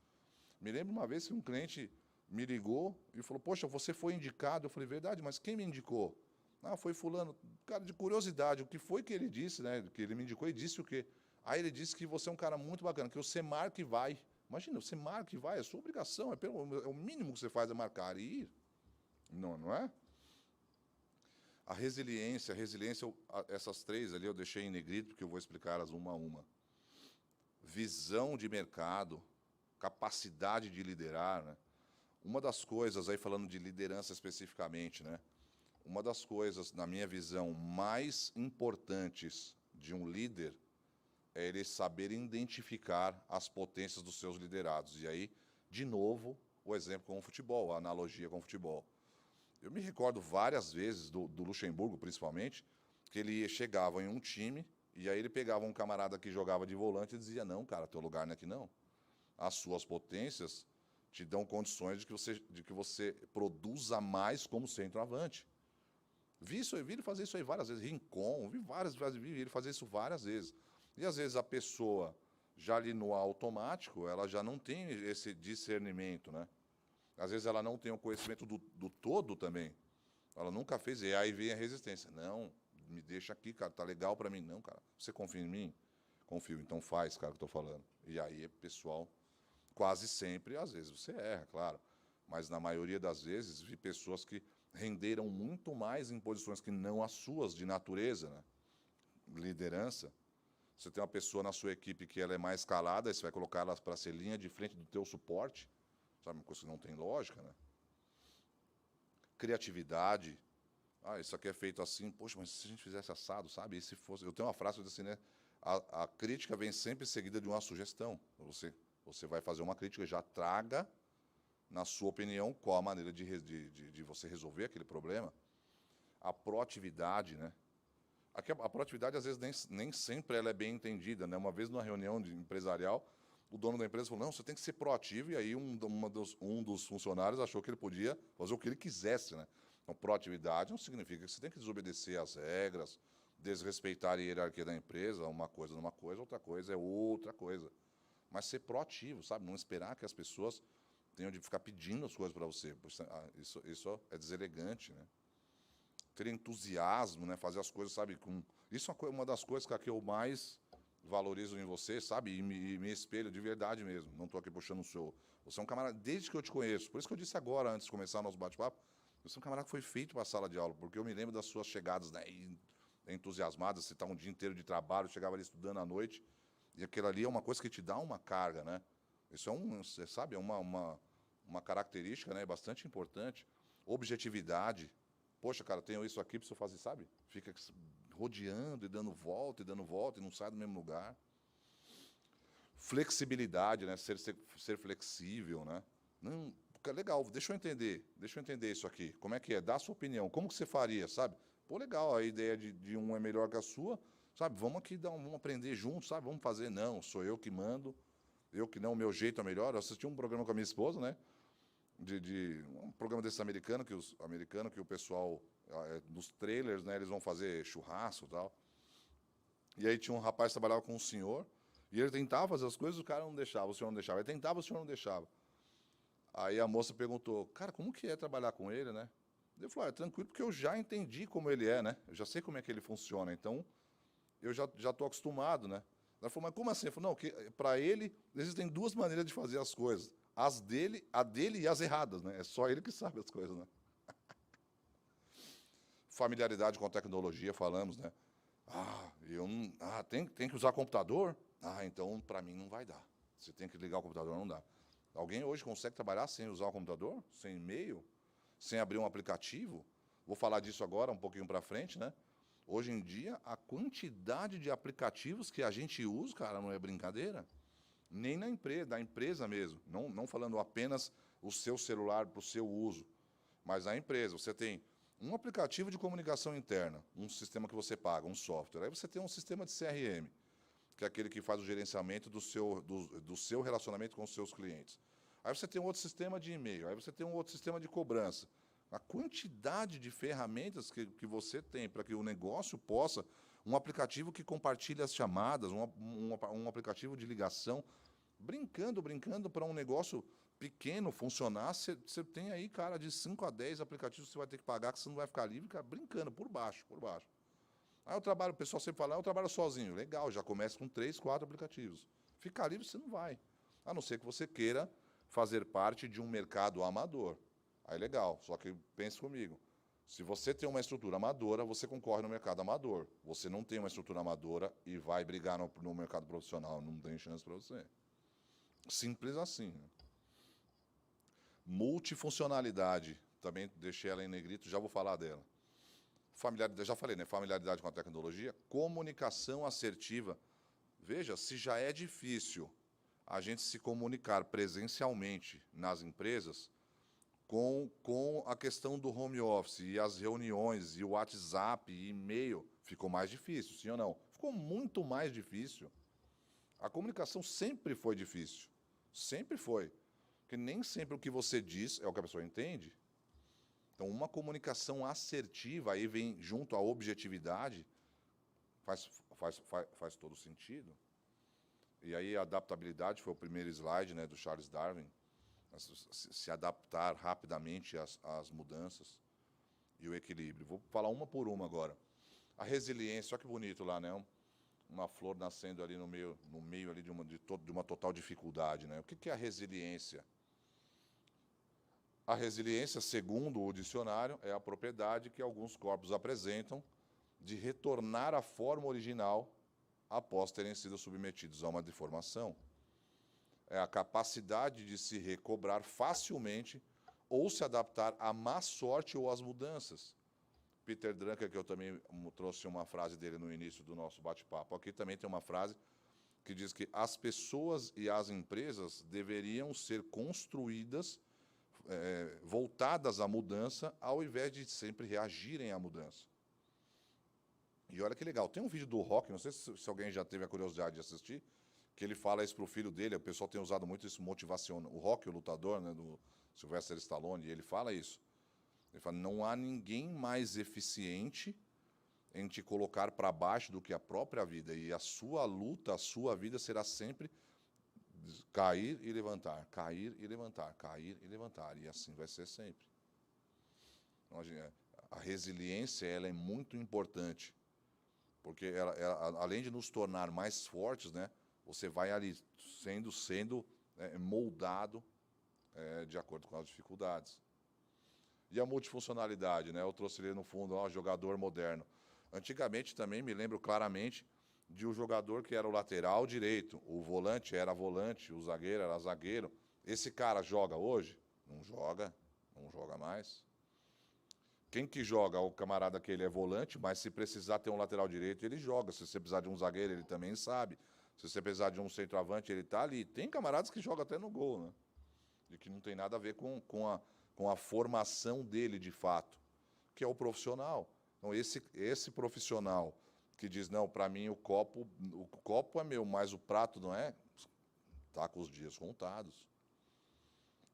Me lembro uma vez que um cliente me ligou e falou, poxa, você foi indicado. Eu falei, verdade, mas quem me indicou? Ah, foi fulano. Cara, de curiosidade, o que foi que ele disse, né? Que ele me indicou e disse o quê? Aí ele disse que você é um cara muito bacana, que você marca e vai. Imagina, você marca e vai, é sua obrigação, é o mínimo que você faz é marcar e ir. Não é? A resiliência, essas três ali eu deixei em negrito, porque eu vou explicar elas uma a uma. Visão de mercado, capacidade de liderar, né? Uma das coisas, aí falando de liderança especificamente, né? Uma das coisas, na minha visão, mais importantes de um líder é ele saber identificar as potências dos seus liderados. E aí, de novo, o exemplo com o futebol, a analogia com o futebol. Eu me recordo várias vezes, do Luxemburgo principalmente, que ele chegava em um time e aí ele pegava um camarada que jogava de volante e dizia, não, cara, teu lugar não é aqui não. As suas potências te dão condições de que você produza mais como centroavante. Vi ele fazer isso aí várias vezes, Rincon, vi ele fazer isso várias vezes. E às vezes a pessoa, já ali no automático, ela já não tem esse discernimento, né? Às vezes ela não tem o conhecimento do todo também. Ela nunca fez, e aí vem a resistência. Não, me deixa aqui, cara, tá legal para mim. Não, cara, você confia em mim? Confio, então faz, cara, o que eu estou falando. E aí, pessoal, quase sempre, às vezes você erra, claro. Mas na maioria das vezes, vi pessoas que renderam muito mais em posições que não as suas, de natureza, né? Liderança. Você tem uma pessoa na sua equipe que ela é mais calada, aí você vai colocar ela para ser linha de frente do teu suporte. Sabe, uma coisa que não tem lógica, né? Criatividade. Ah, isso aqui é feito assim. Poxa, mas se a gente fizesse assado, sabe? E se fosse... Eu tenho uma frase assim, né? A crítica vem sempre seguida de uma sugestão. Você vai fazer uma crítica, já traga, na sua opinião, qual a maneira de você resolver aquele problema. A proatividade, né? Aqui a proatividade, às vezes, nem sempre ela é bem entendida, né? Uma vez, numa reunião empresarial, o dono da empresa falou, não, você tem que ser proativo, e aí um dos funcionários achou que ele podia fazer o que ele quisesse, né? Então, proatividade não significa que você tem que desobedecer às regras, desrespeitar a hierarquia da empresa, uma coisa numa coisa, outra coisa é outra coisa. Mas ser proativo, sabe? Não esperar que as pessoas tenham de ficar pedindo as coisas para você. Isso é deselegante, né? Ter entusiasmo, né? Fazer as coisas, sabe? Isso é uma das coisas que eu mais valorizo em você, sabe? E me espelho de verdade mesmo. Não estou aqui puxando o seu. Você é um camarada, desde que eu te conheço. Por isso que eu disse agora, antes de começar o nosso bate-papo, você é um camarada que foi feito para a sala de aula, porque eu me lembro das suas chegadas, né? Entusiasmadas, você está um dia inteiro de trabalho, chegava ali estudando à noite, e aquilo ali é uma coisa que te dá uma carga, né? Isso você sabe, é uma característica, né? Bastante importante. Objetividade. Poxa, cara, tenho isso aqui, preciso fazer, sabe? Fica rodeando e dando volta e não sai do mesmo lugar. Flexibilidade, né? Ser flexível, né? Não, legal, deixa eu entender isso aqui. Como é que é? Dá a sua opinião. Como que você faria, sabe? Pô, legal, a ideia de um é melhor que a sua, sabe? Vamos aqui vamos aprender juntos, sabe? Vamos fazer. Não, sou eu que mando, eu que não, o meu jeito é melhor. Eu assisti um programa com a minha esposa, né? Um programa desse americano, que o pessoal, nos trailers, né, eles vão fazer churrasco e tal. E aí tinha um rapaz que trabalhava com um senhor, e ele tentava fazer as coisas, o cara não deixava, o senhor não deixava. Ele tentava, o senhor não deixava. Aí a moça perguntou, cara, como que é trabalhar com ele, né? Ele falou, é tranquilo, porque eu já entendi como ele é, né? Eu já sei como é que ele funciona, então eu já estou acostumado, né? Ela falou, mas como assim? Eu falei, não, que para ele existem duas maneiras de fazer as coisas. A dele e as erradas, né? É só ele que sabe as coisas, né? Familiaridade com a tecnologia, falamos, né? Tem que usar computador? Então para mim não vai dar. Você tem que ligar o computador, não dá. Alguém hoje consegue trabalhar sem usar o computador? Sem e-mail? Sem abrir um aplicativo? Vou falar disso agora, um pouquinho para frente, né? Hoje em dia, a quantidade de aplicativos que a gente usa, cara, não é brincadeira. Nem na empresa, da empresa mesmo. Não falando apenas o seu celular para o seu uso, mas a empresa. Você tem um aplicativo de comunicação interna, um sistema que você paga, um software. Aí você tem um sistema de CRM, que é aquele que faz o gerenciamento do seu relacionamento com os seus clientes. Aí você tem um outro sistema de e-mail, aí você tem um outro sistema de cobrança. A quantidade de ferramentas que você tem para que o negócio possa... Um aplicativo que compartilha as chamadas, um aplicativo de ligação. Brincando, para um negócio pequeno funcionar, você tem aí, cara, de 5 a 10 aplicativos que você vai ter que pagar, que você não vai ficar livre, cara, brincando, por baixo. Aí o pessoal sempre fala, eu trabalho sozinho. Legal, já começa com 3, 4 aplicativos. Ficar livre você não vai. A não ser que você queira fazer parte de um mercado amador. Aí legal, só que pense comigo. Se você tem uma estrutura amadora, você concorre no mercado amador. Você não tem uma estrutura amadora e vai brigar no mercado profissional, não tem chance para você. Simples assim. Multifuncionalidade, também deixei ela em negrito, já vou falar dela. Familiaridade, já falei, né? Familiaridade com a tecnologia. Comunicação assertiva. Veja, se já é difícil a gente se comunicar presencialmente nas empresas, com a questão do home office e as reuniões, e o WhatsApp, e e-mail, ficou mais difícil, sim ou não? Ficou muito mais difícil. A comunicação sempre foi difícil. Sempre foi. Porque nem sempre o que você diz é o que a pessoa entende. Então, uma comunicação assertiva, aí vem junto à objetividade, faz todo sentido. E aí a adaptabilidade foi o primeiro slide, né, do Charles Darwin. Se adaptar rapidamente às mudanças e o equilíbrio. Vou falar uma por uma agora. A resiliência, olha que bonito lá, né? Uma flor nascendo ali no meio ali de uma total dificuldade, né? O que é a resiliência? A resiliência, segundo o dicionário, é a propriedade que alguns corpos apresentam de retornar à forma original após terem sido submetidos a uma deformação. É a capacidade de se recobrar facilmente ou se adaptar à má sorte ou às mudanças. Peter Drucker, que eu também trouxe uma frase dele no início do nosso bate-papo, aqui também tem uma frase que diz que as pessoas e as empresas deveriam ser construídas, voltadas à mudança, ao invés de sempre reagirem à mudança. E olha que legal, tem um vídeo do Rock, não sei se alguém já teve a curiosidade de assistir, que ele fala isso pro filho dele, o pessoal tem usado muito isso motivacional. O Rock, o lutador, né, do Sylvester Stallone, e ele fala isso. Ele fala, não há ninguém mais eficiente em te colocar para baixo do que a própria vida. E a sua luta, a sua vida será sempre cair e levantar, cair e levantar, cair e levantar. E assim vai ser sempre. Então, a resiliência ela é muito importante, porque além de nos tornar mais fortes, né, você vai ali sendo moldado de acordo com as dificuldades. E a multifuncionalidade, né? Eu trouxe ali no fundo, ó, jogador moderno. Antigamente também me lembro claramente de um jogador que era o lateral direito, o volante era volante, o zagueiro era zagueiro. Esse cara joga hoje? Não joga, não joga mais. Quem que joga? O camarada que ele é volante, mas se precisar ter um lateral direito, ele joga. Se você precisar de um zagueiro, ele também sabe. Se você precisar de um centroavante, ele está ali. Tem camaradas que jogam até no gol, né? E que não tem nada a ver com a formação dele de fato, que é o profissional. Então, esse profissional que diz, não, para mim o copo é meu, mas o prato não é, está com os dias contados.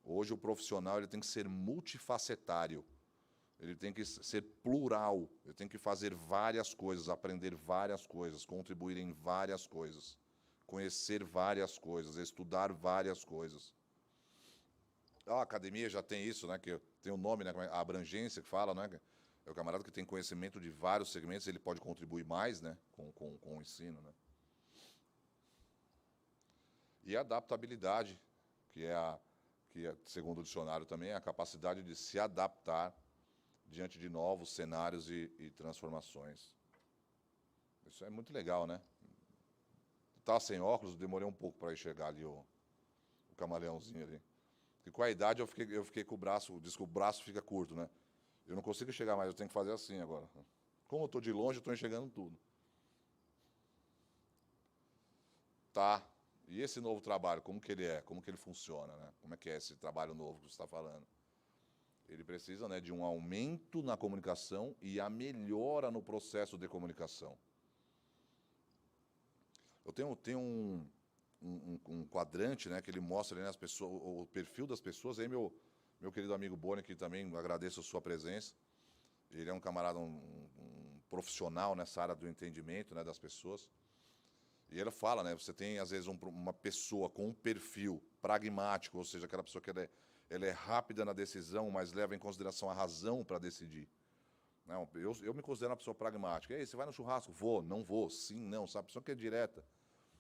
Hoje o profissional ele tem que ser multifacetário, ele tem que ser plural, ele tem que fazer várias coisas, aprender várias coisas, contribuir em várias coisas, conhecer várias coisas, estudar várias coisas. A academia já tem isso, né? Que tem um nome, né? A abrangência que fala, né? É o camarada que tem conhecimento de vários segmentos, ele pode contribuir mais, né? Com o ensino, né? E a adaptabilidade, que segundo o dicionário também, é a capacidade de se adaptar diante de novos cenários e transformações. Isso é muito legal, né? Estava sem óculos, demorei um pouco para enxergar ali o camaleãozinho ali. E com a idade eu fiquei com o braço, diz que o braço fica curto, né? Eu não consigo chegar mais, eu tenho que fazer assim agora. Como eu estou de longe, eu estou enxergando tudo. Tá. E esse novo trabalho, como que ele é? Como que ele funciona, né? Como é que é esse trabalho novo que você está falando? Ele precisa, né, de um aumento na comunicação e a melhora no processo de comunicação. Eu tenho um quadrante, né, que ele mostra ali, né, as pessoas, o perfil das pessoas. Aí meu querido amigo Boni, que também agradeço a sua presença. Ele é um camarada, um profissional nessa área do entendimento, né, das pessoas. E ele fala, né, você tem, às vezes, uma pessoa com um perfil pragmático, ou seja, aquela pessoa que ela é rápida na decisão, mas leva em consideração a razão para decidir. Não, eu me considero uma pessoa pragmática. E aí, você vai no churrasco? Vou, não vou, sim, não, sabe? A pessoa que é direta.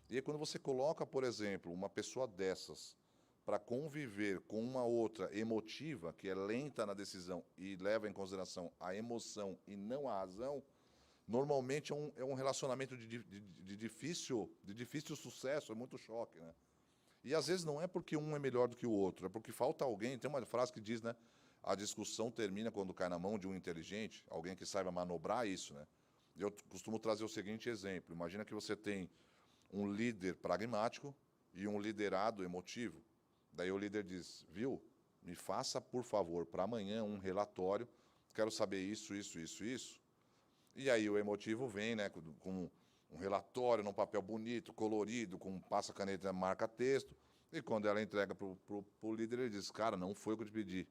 E aí, quando você coloca, por exemplo, uma pessoa dessas para conviver com uma outra emotiva, que é lenta na decisão e leva em consideração a emoção e não a razão, normalmente é um relacionamento de difícil sucesso, é muito choque, né? E às vezes não é porque um é melhor do que o outro, é porque falta alguém. Tem uma frase que diz, né? A discussão termina quando cai na mão de um inteligente, alguém que saiba manobrar isso, né? Eu costumo trazer o seguinte exemplo. Imagina que você tem um líder pragmático e um liderado emotivo. Daí o líder diz, viu, me faça, por favor, para amanhã um relatório, quero saber isso, isso, isso, isso. E aí o emotivo vem, né, com um relatório num papel bonito, colorido, com passa-caneta, marca-texto, e quando ela entrega para o líder, ele diz, cara, não foi o que eu te pedi,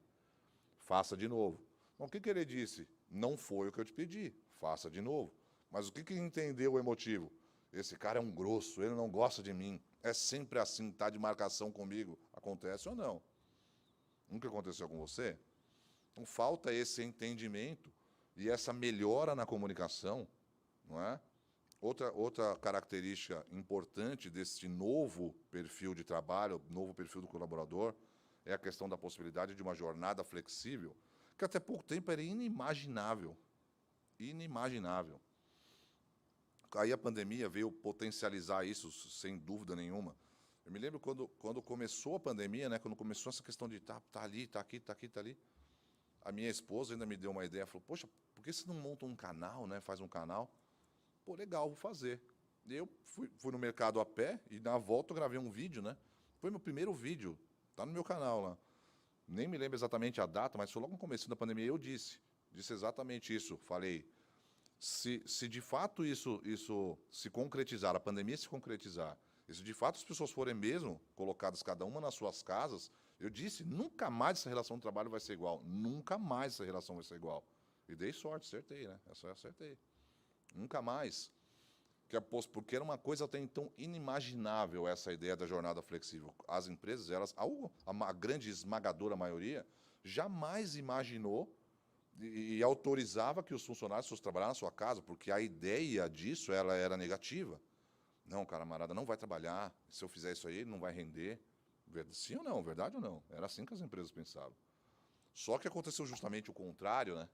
faça de novo. Então, o que ele disse? Não foi o que eu te pedi, faça de novo. Mas o que entendeu o emotivo? Esse cara é um grosso, ele não gosta de mim, é sempre assim, está de marcação comigo. Acontece ou não? Nunca aconteceu com você? Então, falta esse entendimento e essa melhora na comunicação, não é? Outra característica importante desse novo perfil de trabalho, novo perfil do colaborador, é a questão da possibilidade de uma jornada flexível, que até pouco tempo era inimaginável. Inimaginável. Aí a pandemia veio potencializar isso, sem dúvida nenhuma. Eu me lembro quando começou a pandemia, né, quando começou essa questão de tá ali, tá aqui, tá aqui, tá ali, a minha esposa ainda me deu uma ideia, falou, poxa, por que você não monta um canal, né, faz um canal? Pô, legal, vou fazer. E eu fui no mercado a pé e na volta eu gravei um vídeo, né? Foi meu primeiro vídeo, tá no meu canal lá. Nem me lembro exatamente a data, mas foi logo no começo da pandemia eu disse exatamente isso. Falei, Se de fato isso se concretizar, a pandemia se concretizar, e se de fato as pessoas forem mesmo colocadas cada uma nas suas casas, eu disse, nunca mais essa relação de trabalho vai ser igual. Nunca mais essa relação vai ser igual. E dei sorte, acertei, né? Essa eu acertei. Nunca mais. Porque era uma coisa até então inimaginável essa ideia da jornada flexível. As empresas, a grande esmagadora maioria, jamais imaginou e autorizava que os funcionários fossem trabalhar na sua casa, porque a ideia disso ela era negativa. Não, camarada, não vai trabalhar, se eu fizer isso aí, ele não vai render. Sim ou não? Verdade ou não? Era assim que as empresas pensavam. Só que aconteceu justamente o contrário, né?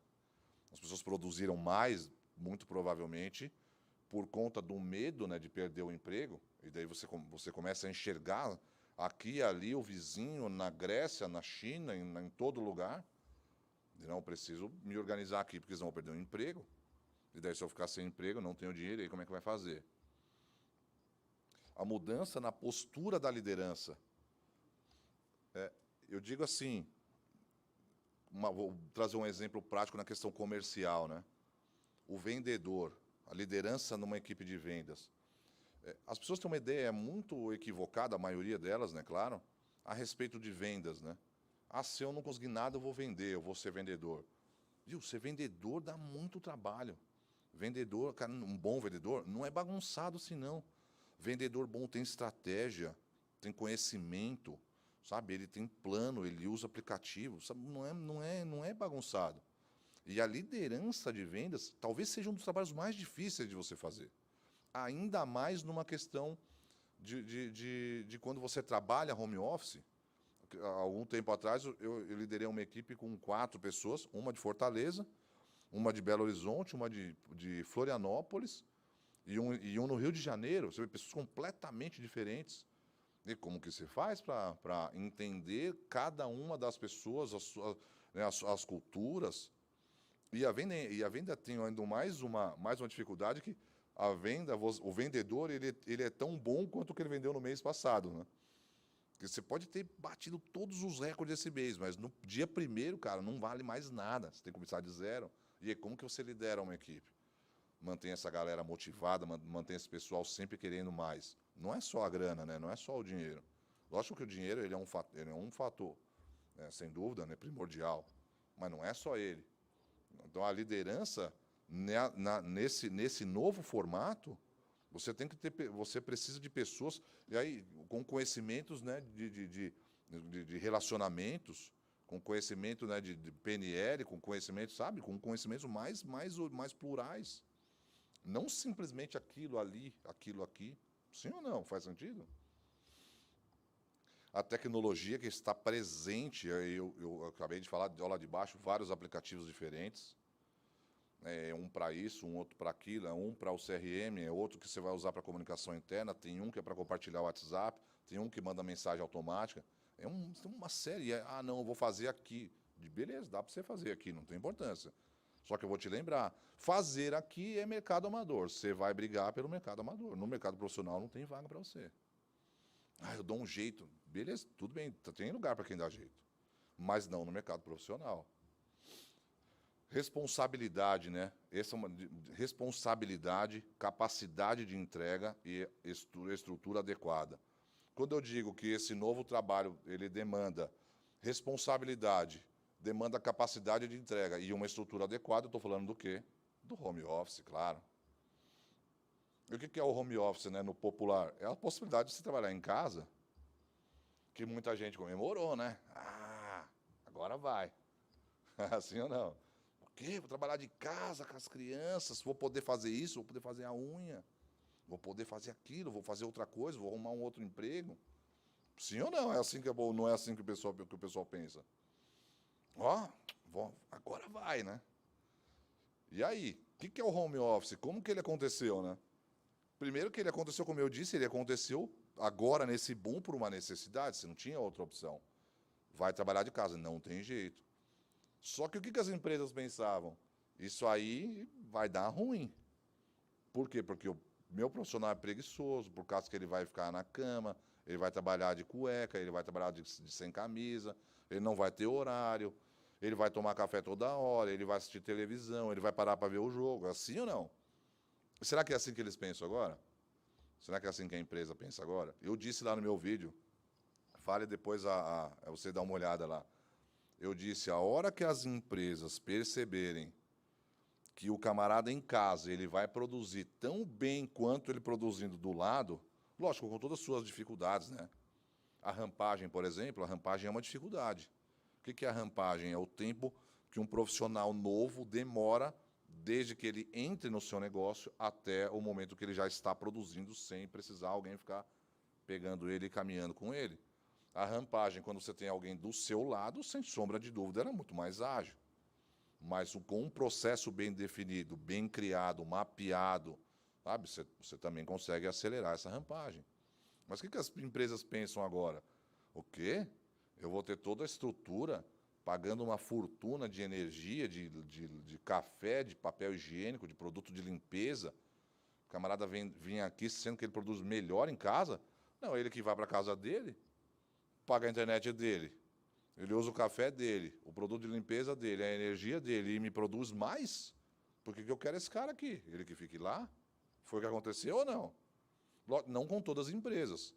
As pessoas produziram mais, muito provavelmente, por conta do medo, né, de perder o emprego, e daí você começa a enxergar aqui e ali o vizinho, na Grécia, na China, em todo lugar. E não, preciso me organizar aqui, porque eles vão perder o emprego. E daí, se eu ficar sem emprego, não tenho dinheiro, aí como é que vai fazer? A mudança na postura da liderança. Eu digo assim, vou trazer um exemplo prático na questão comercial, né? O vendedor, a liderança numa equipe de vendas. As pessoas têm uma ideia muito equivocada, a maioria delas, né, claro, a respeito de vendas, né? Ah, se eu não conseguir nada, eu vou vender, eu vou ser vendedor. Viu, ser vendedor dá muito trabalho. Vendedor, cara, um bom vendedor, não é bagunçado assim, não. Vendedor bom tem estratégia, tem conhecimento, sabe? Ele tem plano, ele usa aplicativo, sabe? Não é bagunçado. E a liderança de vendas talvez seja um dos trabalhos mais difíceis de você fazer. Ainda mais numa questão de quando você trabalha home office. Há algum tempo atrás, eu liderei uma equipe com 4 pessoas, uma de Fortaleza, uma de Belo Horizonte, uma de Florianópolis e um no Rio de Janeiro. Você vê pessoas completamente diferentes. E como que se faz para entender cada uma das pessoas, as culturas? E a venda tem ainda mais uma dificuldade, que a venda, o vendedor, ele é tão bom quanto o que ele vendeu no mês passado, né? Porque você pode ter batido todos os recordes esse mês, mas no dia primeiro, cara, não vale mais nada. Você tem que começar de zero. E aí, como que você lidera uma equipe? Mantém essa galera motivada, mantém esse pessoal sempre querendo mais. Não é só a grana, né? Não é só o dinheiro. Lógico que o dinheiro ele é um fator, né? Sem dúvida, né? Primordial. Mas não é só ele. Então, a liderança, nesse novo formato, você precisa de pessoas, e aí, com conhecimentos, né, de relacionamentos, com conhecimento, né, de PNL, com conhecimento, sabe, com conhecimentos mais plurais. Não simplesmente aquilo ali, aquilo aqui. Sim ou não? Faz sentido? A tecnologia que está presente, eu acabei de falar, de lá de baixo, vários aplicativos diferentes. Um para isso, um outro para aquilo, um para o CRM, é outro que você vai usar para comunicação interna, tem um que é para compartilhar o WhatsApp, tem um que manda mensagem automática. Uma série. Não, eu vou fazer aqui. Beleza, dá para você fazer aqui, não tem importância. Só que eu vou te lembrar, fazer aqui é mercado amador. Você vai brigar pelo mercado amador. No mercado profissional não tem vaga para você. Eu dou um jeito. Beleza, tudo bem, tem lugar para quem dá jeito. Mas não no mercado profissional. Responsabilidade, né? Essa é responsabilidade, capacidade de entrega e estrutura adequada. Quando eu digo que esse novo trabalho ele demanda responsabilidade, demanda capacidade de entrega e uma estrutura adequada, eu estou falando do quê? Do home office, claro. E o que é o home office, né, no popular? É a possibilidade de você trabalhar em casa, que muita gente comemorou, né? Agora vai. Assim ou não? Por quê? Vou trabalhar de casa com as crianças, vou poder fazer isso, vou poder fazer a unha, vou poder fazer aquilo, vou fazer outra coisa, vou arrumar um outro emprego. Sim ou não? É assim que é bom, não é assim que o pessoal pensa. Agora vai, né? E aí, o que é o home office? Como que ele aconteceu, né? Primeiro que ele aconteceu, como eu disse, ele aconteceu agora nesse boom por uma necessidade, você não tinha outra opção. Vai trabalhar de casa, não tem jeito. Só que o que as empresas pensavam? Isso aí vai dar ruim. Por quê? Porque o meu profissional é preguiçoso, por causa que ele vai ficar na cama, ele vai trabalhar de cueca, ele vai trabalhar sem camisa, ele não vai ter horário. Ele vai tomar café toda hora, ele vai assistir televisão, ele vai parar para ver o jogo. Assim ou não? Será que é assim que eles pensam agora? Será que é assim que a empresa pensa agora? Eu disse lá no meu vídeo, fale depois você dá uma olhada lá. Eu disse, a hora que as empresas perceberem que o camarada em casa ele vai produzir tão bem quanto ele produzindo do lado, lógico, com todas as suas dificuldades, né? A rampagem, por exemplo, a rampagem é uma dificuldade. O que é a rampagem? É o tempo que um profissional novo demora desde que ele entre no seu negócio até o momento que ele já está produzindo sem precisar alguém ficar pegando ele e caminhando com ele. A rampagem, quando você tem alguém do seu lado, sem sombra de dúvida, era muito mais ágil. Mas com um processo bem definido, bem criado, mapeado, sabe, você também consegue acelerar essa rampagem. Mas o que as empresas pensam agora? O quê? Eu vou ter toda a estrutura pagando uma fortuna de energia, de café, de papel higiênico, de produto de limpeza. O camarada vem aqui sendo que ele produz melhor em casa? Não, ele que vai para a casa dele, paga a internet dele, ele usa o café dele, o produto de limpeza dele, a energia dele, e me produz mais? Porque eu quero esse cara aqui, ele que fique lá. Foi o que aconteceu ou não? Não com todas as empresas.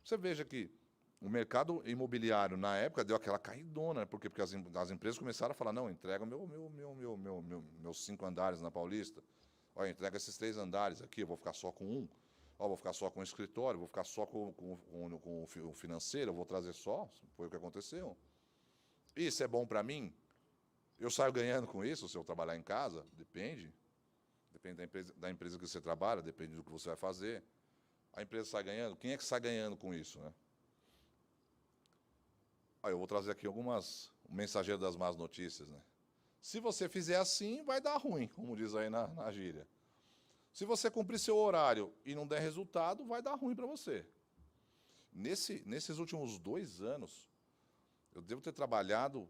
Você veja que o mercado imobiliário, na época, deu aquela caidona. Por quê? Porque as empresas começaram a falar, não, entrega meus 5 andares na Paulista. Olha, entrega esses 3 andares aqui, eu vou ficar só com um. Ó, vou ficar só com o escritório, vou ficar só com o financeiro, eu vou trazer só. Foi o que aconteceu. Isso é bom para mim? Eu saio ganhando com isso se eu trabalhar em casa? Depende. Depende da empresa que você trabalha, depende do que você vai fazer. A empresa sai ganhando? Quem é que sai ganhando com isso, né? Eu vou trazer aqui algumas mensageiras das más notícias, né? Se você fizer assim, vai dar ruim, como diz aí na gíria. Se você cumprir seu horário e não der resultado, vai dar ruim para você. Nesses últimos 2 anos, eu devo ter trabalhado,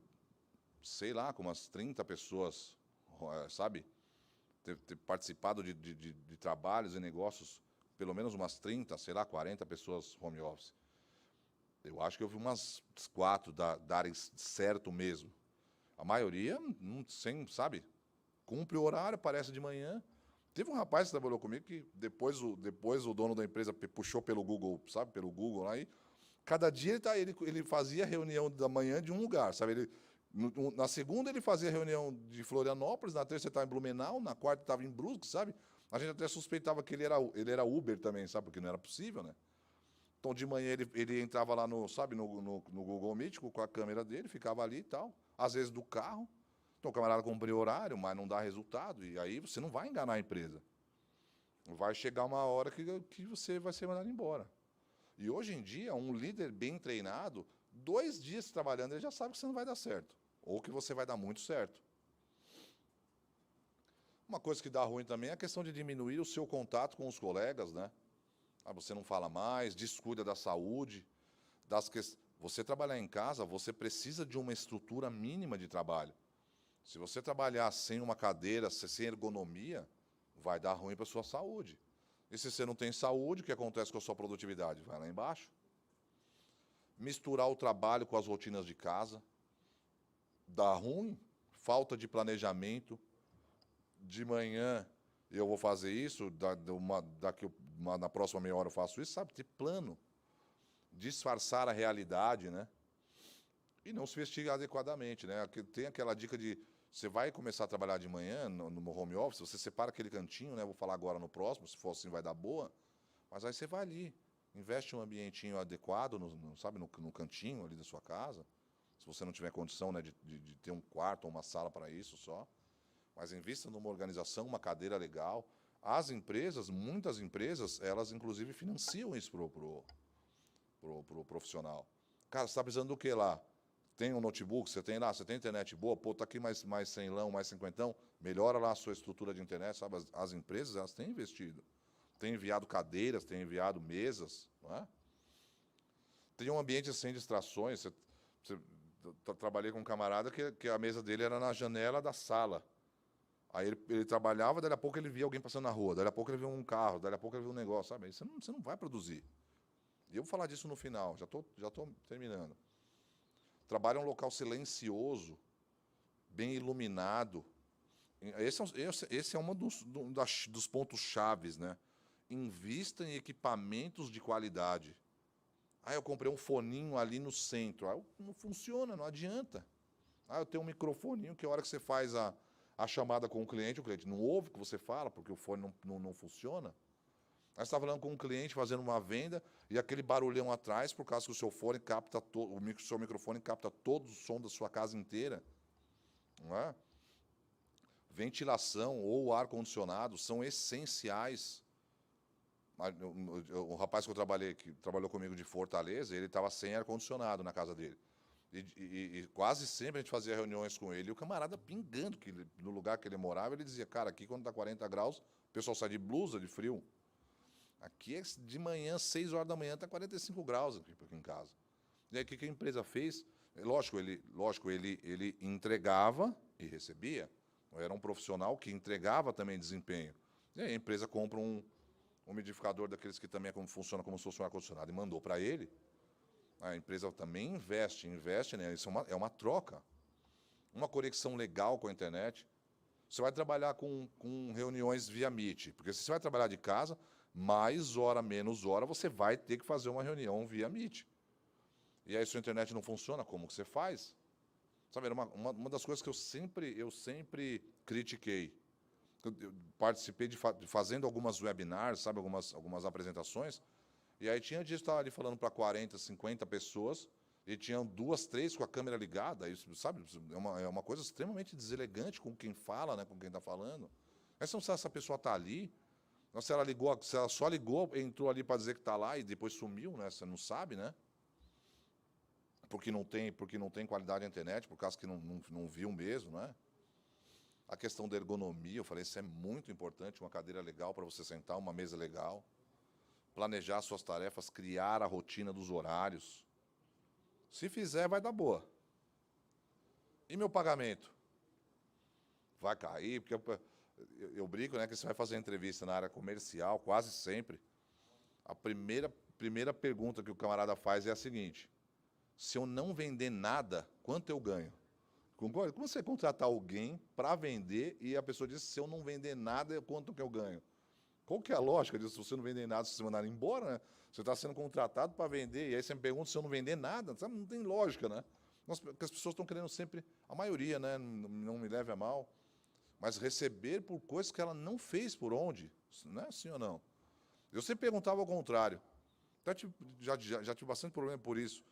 sei lá, com umas 30 pessoas, sabe? Ter participado de trabalhos e negócios, pelo menos umas 30, sei lá, 40 pessoas home office. Eu acho que eu vi umas 4 darem certo mesmo. A maioria, sem, sabe? Cumpre o horário, aparece de manhã. Teve um rapaz que trabalhou comigo que depois o dono da empresa puxou pelo Google, sabe? Pelo Google lá e cada dia ele fazia reunião da manhã de um lugar, sabe? Na segunda ele fazia reunião de Florianópolis, na terça ele estava em Blumenau, na quarta estava em Brusque, sabe? A gente até suspeitava que ele era Uber também, sabe? Porque não era possível, né? Então, de manhã, ele entrava lá no Google Meet com a câmera dele, ficava ali e tal, às vezes do carro. Então, o camarada cumpriu horário, mas não dá resultado, e aí você não vai enganar a empresa. Vai chegar uma hora que você vai ser mandado embora. E, hoje em dia, um líder bem treinado, 2 dias trabalhando, ele já sabe que você não vai dar certo, ou que você vai dar muito certo. Uma coisa que dá ruim também é a questão de diminuir o seu contato com os colegas, né? Você não fala mais, descuida da saúde. Você trabalhar em casa, você precisa de uma estrutura mínima de trabalho. Se você trabalhar sem uma cadeira, sem ergonomia, vai dar ruim para a sua saúde. E se você não tem saúde, o que acontece com a sua produtividade? Vai lá embaixo. Misturar o trabalho com as rotinas de casa, dá ruim, falta de planejamento. De manhã eu vou fazer isso, na próxima meia hora eu faço isso, sabe? Ter plano, disfarçar a realidade, né? E não se vestir adequadamente, né? Tem aquela dica de, você vai começar a trabalhar de manhã no home office, você separa aquele cantinho, né? Vou falar agora no próximo, se for assim vai dar boa, mas aí você vai ali, investe um ambientinho adequado, sabe, no cantinho ali da sua casa, se você não tiver condição, né, de ter um quarto ou uma sala para isso só, mas invista numa organização, uma cadeira legal. As empresas, muitas empresas, elas inclusive financiam isso pro profissional. Cara, você está precisando do que lá? Tem um notebook, você tem lá, você tem internet boa, pô, tá aqui mais 100, mais 50, melhora lá a sua estrutura de internet, sabe? As empresas, elas têm investido. Têm enviado cadeiras, têm enviado mesas, não é? Tem um ambiente sem distrações. Trabalhei com um camarada que a mesa dele era na janela da sala. Aí ele trabalhava, daí a pouco ele via alguém passando na rua, daí a pouco ele via um carro, daí a pouco ele via um negócio, sabe? Aí você não vai produzir. E eu vou falar disso no final, já tô terminando. Trabalho em um local silencioso, bem iluminado. Esse é um dos pontos chaves, né? Invista em equipamentos de qualidade. Eu comprei um foninho ali no centro. Não funciona, não adianta. Eu tenho um microfoninho que a hora que você faz a chamada com o cliente não ouve o que você fala, porque o fone não funciona. Aí você está falando com um cliente fazendo uma venda e aquele barulhão atrás, por causa que o seu fone capta o seu microfone capta todo o som da sua casa inteira. Não é? Ventilação ou ar-condicionado são essenciais. O rapaz que que trabalhou comigo de Fortaleza, ele estava sem ar-condicionado na casa dele. E quase sempre a gente fazia reuniões com ele, e o camarada pingando, que no lugar que ele morava, ele dizia, cara, aqui quando está 40 graus, o pessoal sai de blusa, de frio. Aqui é de manhã, 6 horas da manhã, está 45 graus aqui em casa. E aí o que a empresa fez? Lógico, ele entregava e recebia. Era um profissional que entregava também desempenho. E aí a empresa compra um umidificador daqueles que também funciona como se fosse um ar-condicionado e mandou para ele. A empresa também investe, né? Isso é uma troca. Uma conexão legal com a internet. Você vai trabalhar com reuniões via Meet, porque se você vai trabalhar de casa, mais hora, menos hora, você vai ter que fazer uma reunião via Meet. E aí, se a internet não funciona, como que você faz? Sabe, era uma das coisas que eu sempre critiquei. Eu participei fazendo algumas webinars, sabe, algumas apresentações, e aí tinha dias que estava ali falando para 40, 50 pessoas, e tinham 2, 3 com a câmera ligada, isso, sabe, é uma coisa extremamente deselegante com quem fala, né, com quem está falando. Mas se essa pessoa está ali, se ela só ligou, entrou ali para dizer que está lá e depois sumiu, né, você não sabe, né? Porque não tem qualidade na internet, por causa que não viu mesmo, né? A questão da ergonomia, eu falei, isso é muito importante, uma cadeira legal para você sentar, uma mesa legal. Planejar suas tarefas, criar a rotina dos horários. Se fizer, vai dar boa. E meu pagamento? Vai cair, porque eu brinco, né, que você vai fazer entrevista na área comercial, quase sempre. A primeira pergunta que o camarada faz é a seguinte: se eu não vender nada, quanto eu ganho? Concorda? Como você contratar alguém para vender e a pessoa diz, se eu não vender nada, quanto que eu ganho? Qual que é a lógica disso? Se você não vender nada, se você mandar embora, né? Você está sendo contratado para vender, e aí você me pergunta se eu não vender nada, sabe? Não tem lógica, né? Porque as pessoas estão querendo sempre, a maioria, né? Não me leve a mal, mas receber por coisas que ela não fez por onde, não é assim ou não? Eu sempre perguntava ao contrário. Já tive bastante problema por isso.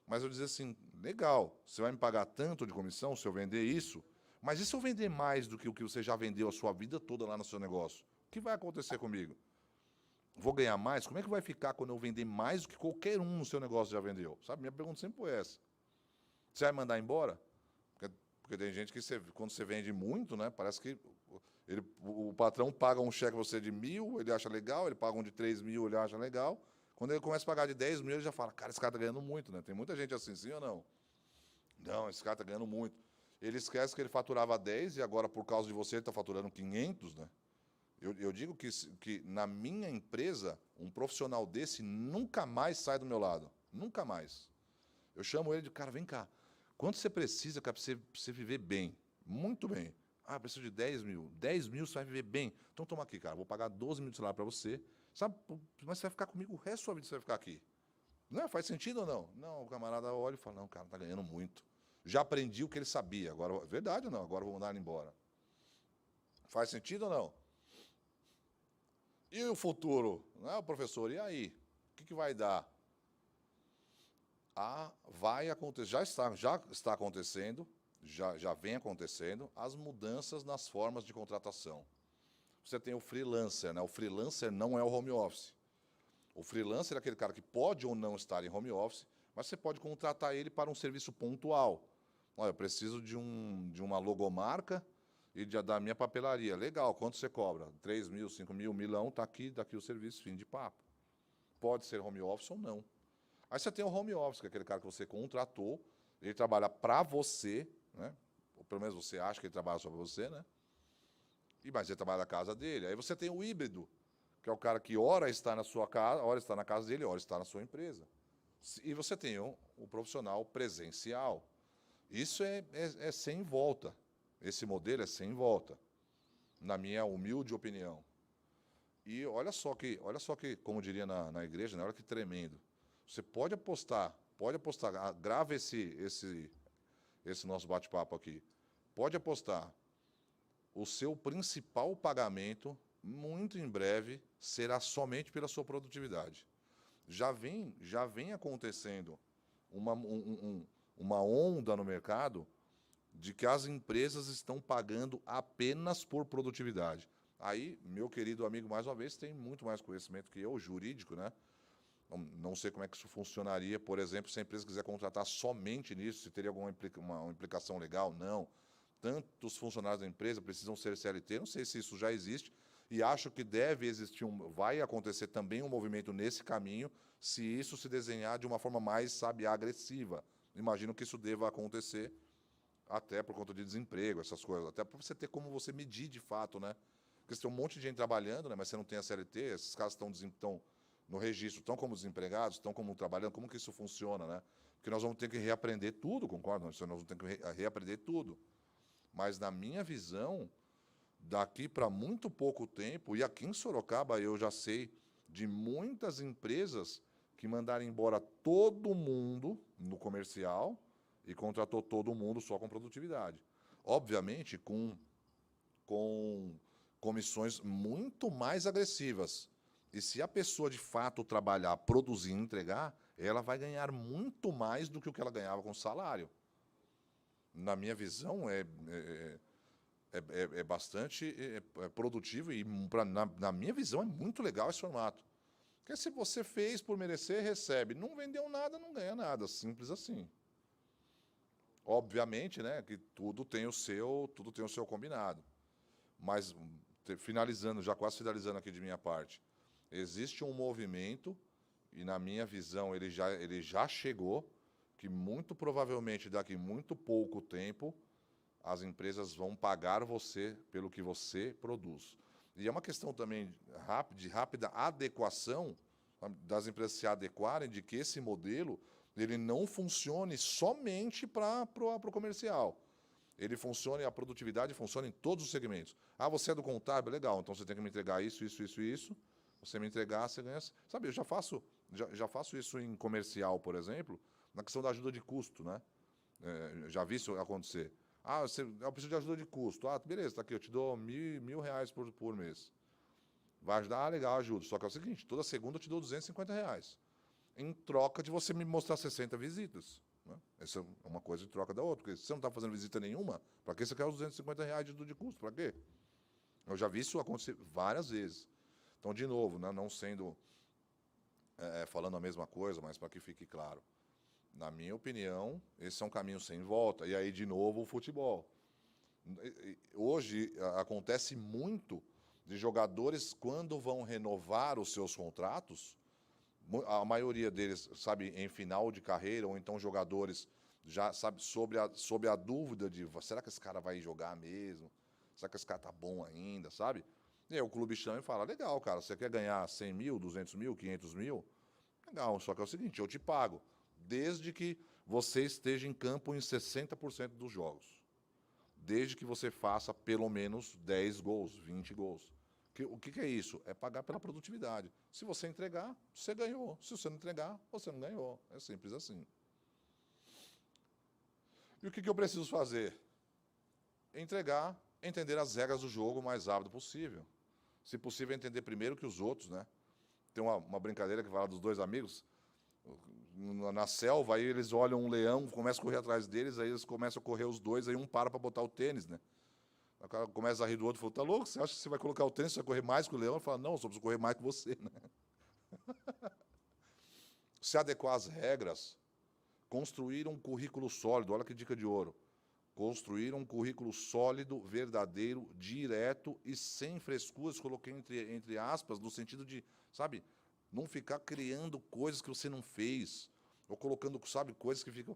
Mas eu dizia assim, legal, você vai me pagar tanto de comissão se eu vender isso, mas e se eu vender mais do que o que você já vendeu a sua vida toda lá no seu negócio? O que vai acontecer comigo? Vou ganhar mais? Como é que vai ficar quando eu vender mais do que qualquer um no seu negócio já vendeu? Sabe, minha pergunta sempre foi essa. Você vai mandar embora? Porque tem gente que, quando você vende muito, né, parece que o patrão paga um cheque para você de 1.000, ele acha legal, ele paga um de 3.000, ele acha legal. Quando ele começa a pagar de 10 mil, ele já fala, cara, esse cara está ganhando muito, né? Tem muita gente assim, sim ou não? Não, esse cara está ganhando muito. Ele esquece que ele faturava 10 e agora, por causa de você, ele está faturando 500, né? Eu digo que na minha empresa, um profissional desse nunca mais sai do meu lado. Nunca mais. Eu chamo ele de, cara, vem cá, quanto você precisa, cara, para você viver bem? Muito bem. Preciso de 10 mil. 10 mil você vai viver bem. Então toma aqui, cara, vou pagar 12 mil de salário para você. Sabe, mas você vai ficar comigo o resto da sua vida, você vai ficar aqui. Não, faz sentido ou não? Não, o camarada olha e fala, não, cara, está ganhando muito. Já aprendi o que ele sabia, agora, verdade ou não? Agora eu vou mandar ele embora. Faz sentido ou não? E o futuro? Não, professor, e aí? O que vai dar? Vai acontecer, já está acontecendo, já vem acontecendo, as mudanças nas formas de contratação. Você tem o freelancer, né? O freelancer não é o home office. O freelancer é aquele cara que pode ou não estar em home office, mas você pode contratar ele para um serviço pontual. Olha, eu preciso de uma logomarca e da minha papelaria. Legal, quanto você cobra? 3 mil, 5 mil, 1.000, está aqui o serviço, fim de papo. Pode ser home office ou não. Aí você tem o home office, que é aquele cara que você contratou, ele trabalha para você, né? Ou pelo menos você acha que ele trabalha só para você, né? Mas ele trabalha na casa dele. Aí você tem o híbrido, que é o cara que ora está na sua casa, ora está na casa dele, ora está na sua empresa. E você tem o profissional presencial. Isso é sem volta. Esse modelo é sem volta, na minha humilde opinião. E olha só que, como diria na igreja, né, olha que tremendo. Você pode apostar, grava esse nosso bate-papo aqui. Pode apostar, o seu principal pagamento, muito em breve, será somente pela sua produtividade. Já vem acontecendo uma onda no mercado de que as empresas estão pagando apenas por produtividade. Aí, meu querido amigo, mais uma vez, tem muito mais conhecimento que eu, jurídico, né? Não sei como é que isso funcionaria, por exemplo, se a empresa quiser contratar somente nisso, se teria alguma uma implicação legal, não. Tantos funcionários da empresa precisam ser CLT, não sei se isso já existe, e acho que deve existir, vai acontecer também um movimento nesse caminho, se isso se desenhar de uma forma mais, sabe, agressiva. Imagino que isso deva acontecer, até por conta de desemprego, essas coisas, até para você ter como você medir de fato, né? Porque você tem um monte de gente trabalhando, né, mas você não tem a CLT, esses caras estão no registro, estão como desempregados, estão como trabalhando, como que isso funciona, né? Porque nós vamos ter que reaprender tudo, concordo? Nós vamos ter que reaprender tudo. Mas, na minha visão, daqui para muito pouco tempo, e aqui em Sorocaba eu já sei de muitas empresas que mandaram embora todo mundo no comercial e contratou todo mundo só com produtividade. Obviamente, com comissões muito mais agressivas. E se a pessoa, de fato, trabalhar, produzir e entregar, ela vai ganhar muito mais do que o que ela ganhava com salário. Na minha visão, é bastante produtivo e, na minha visão, é muito legal esse formato. Porque se você fez por merecer, recebe. Não vendeu nada, não ganha nada. Simples assim. Obviamente, né, que tudo tem o seu combinado. Mas, finalizando, já quase finalizando aqui de minha parte, existe um movimento, e na minha visão ele já chegou, que muito provavelmente daqui muito pouco tempo as empresas vão pagar você pelo que você produz. E é uma questão também de rápida adequação, das empresas se adequarem, de que esse modelo ele não funcione somente para o comercial. Ele funciona, a produtividade funciona em todos os segmentos. Ah, você é do contábil, legal, então você tem que me entregar isso. Você me entregar, você ganha. Sabe, eu já faço isso em comercial, por exemplo, na questão da ajuda de custo, né? Já vi isso acontecer. Ah, eu preciso de ajuda de custo. Ah, beleza, está aqui, eu te dou R$ 1.000 por mês. Vai ajudar? Ah, legal, ajudo. Só que é o seguinte, toda segunda eu te dou R$ 250, em troca de você me mostrar 60 visitas. Né? Essa é uma coisa de troca da outra. Porque se você não está fazendo visita nenhuma, para que você quer os R$ 250 de ajuda de custo? Para quê? Eu já vi isso acontecer várias vezes. Então, de novo, né, não sendo falando a mesma coisa, mas para que fique claro. Na minha opinião, esse é um caminho sem volta. E aí, de novo, o futebol. Hoje, acontece muito de jogadores, quando vão renovar os seus contratos, a maioria deles, sabe, em final de carreira, ou então jogadores já, sabe, sobre a dúvida de, será que esse cara vai jogar mesmo? Será que esse cara tá bom ainda, sabe? E aí o clube chama e fala, legal, cara, você quer ganhar 100 mil, 200 mil, 500 mil? Legal, só que é o seguinte, eu te pago, desde que você esteja em campo em 60% dos jogos. Desde que você faça pelo menos 10 gols, 20 gols. O que é isso? É pagar pela produtividade. Se você entregar, você ganhou. Se você não entregar, você não ganhou. É simples assim. E o que eu preciso fazer? Entregar, entender as regras do jogo o mais rápido possível. Se possível, entender primeiro que os outros, né? Tem uma brincadeira que fala dos dois amigos, na selva, aí eles olham um leão, começam a correr atrás deles, aí eles começam a correr os dois, aí um para botar o tênis, né? O cara começa a rir do outro, fala, tá louco? Você acha que você vai colocar o tênis, você vai correr mais que o leão? Ele fala, não, eu só preciso correr mais que você, né? Se adequar às regras, construir um currículo sólido, olha que dica de ouro. Construir um currículo sólido, verdadeiro, direto e sem frescuras, coloquei entre aspas, no sentido de, sabe, não ficar criando coisas que você não fez, ou colocando, sabe, coisas que ficam...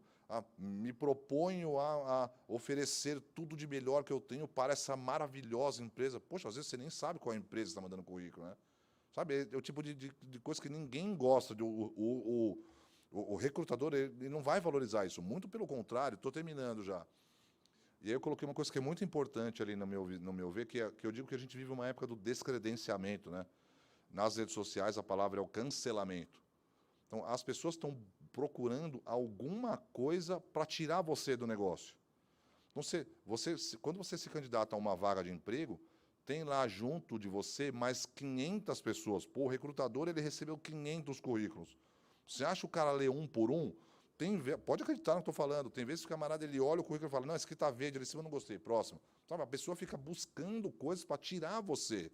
me proponho a oferecer tudo de melhor que eu tenho para essa maravilhosa empresa. Poxa, às vezes você nem sabe qual empresa está mandando currículo, né? Sabe, é o tipo de coisa que ninguém gosta. O recrutador ele não vai valorizar isso. Muito pelo contrário, estou terminando já. E aí eu coloquei uma coisa que é muito importante ali no meu ver, que eu digo que a gente vive uma época do descredenciamento, né? Nas redes sociais, a palavra é o cancelamento. Então, as pessoas estão procurando alguma coisa para tirar você do negócio. Então, quando você se candidata a uma vaga de emprego, tem lá junto de você mais 500 pessoas. Pô, o recrutador ele recebeu 500 currículos. Você acha que o cara lê um por um? Pode acreditar no que eu estou falando. Tem vezes que o camarada ele olha o currículo e fala, não, esse aqui está verde, esse eu não gostei, próximo. Sabe, a pessoa fica buscando coisas para tirar você.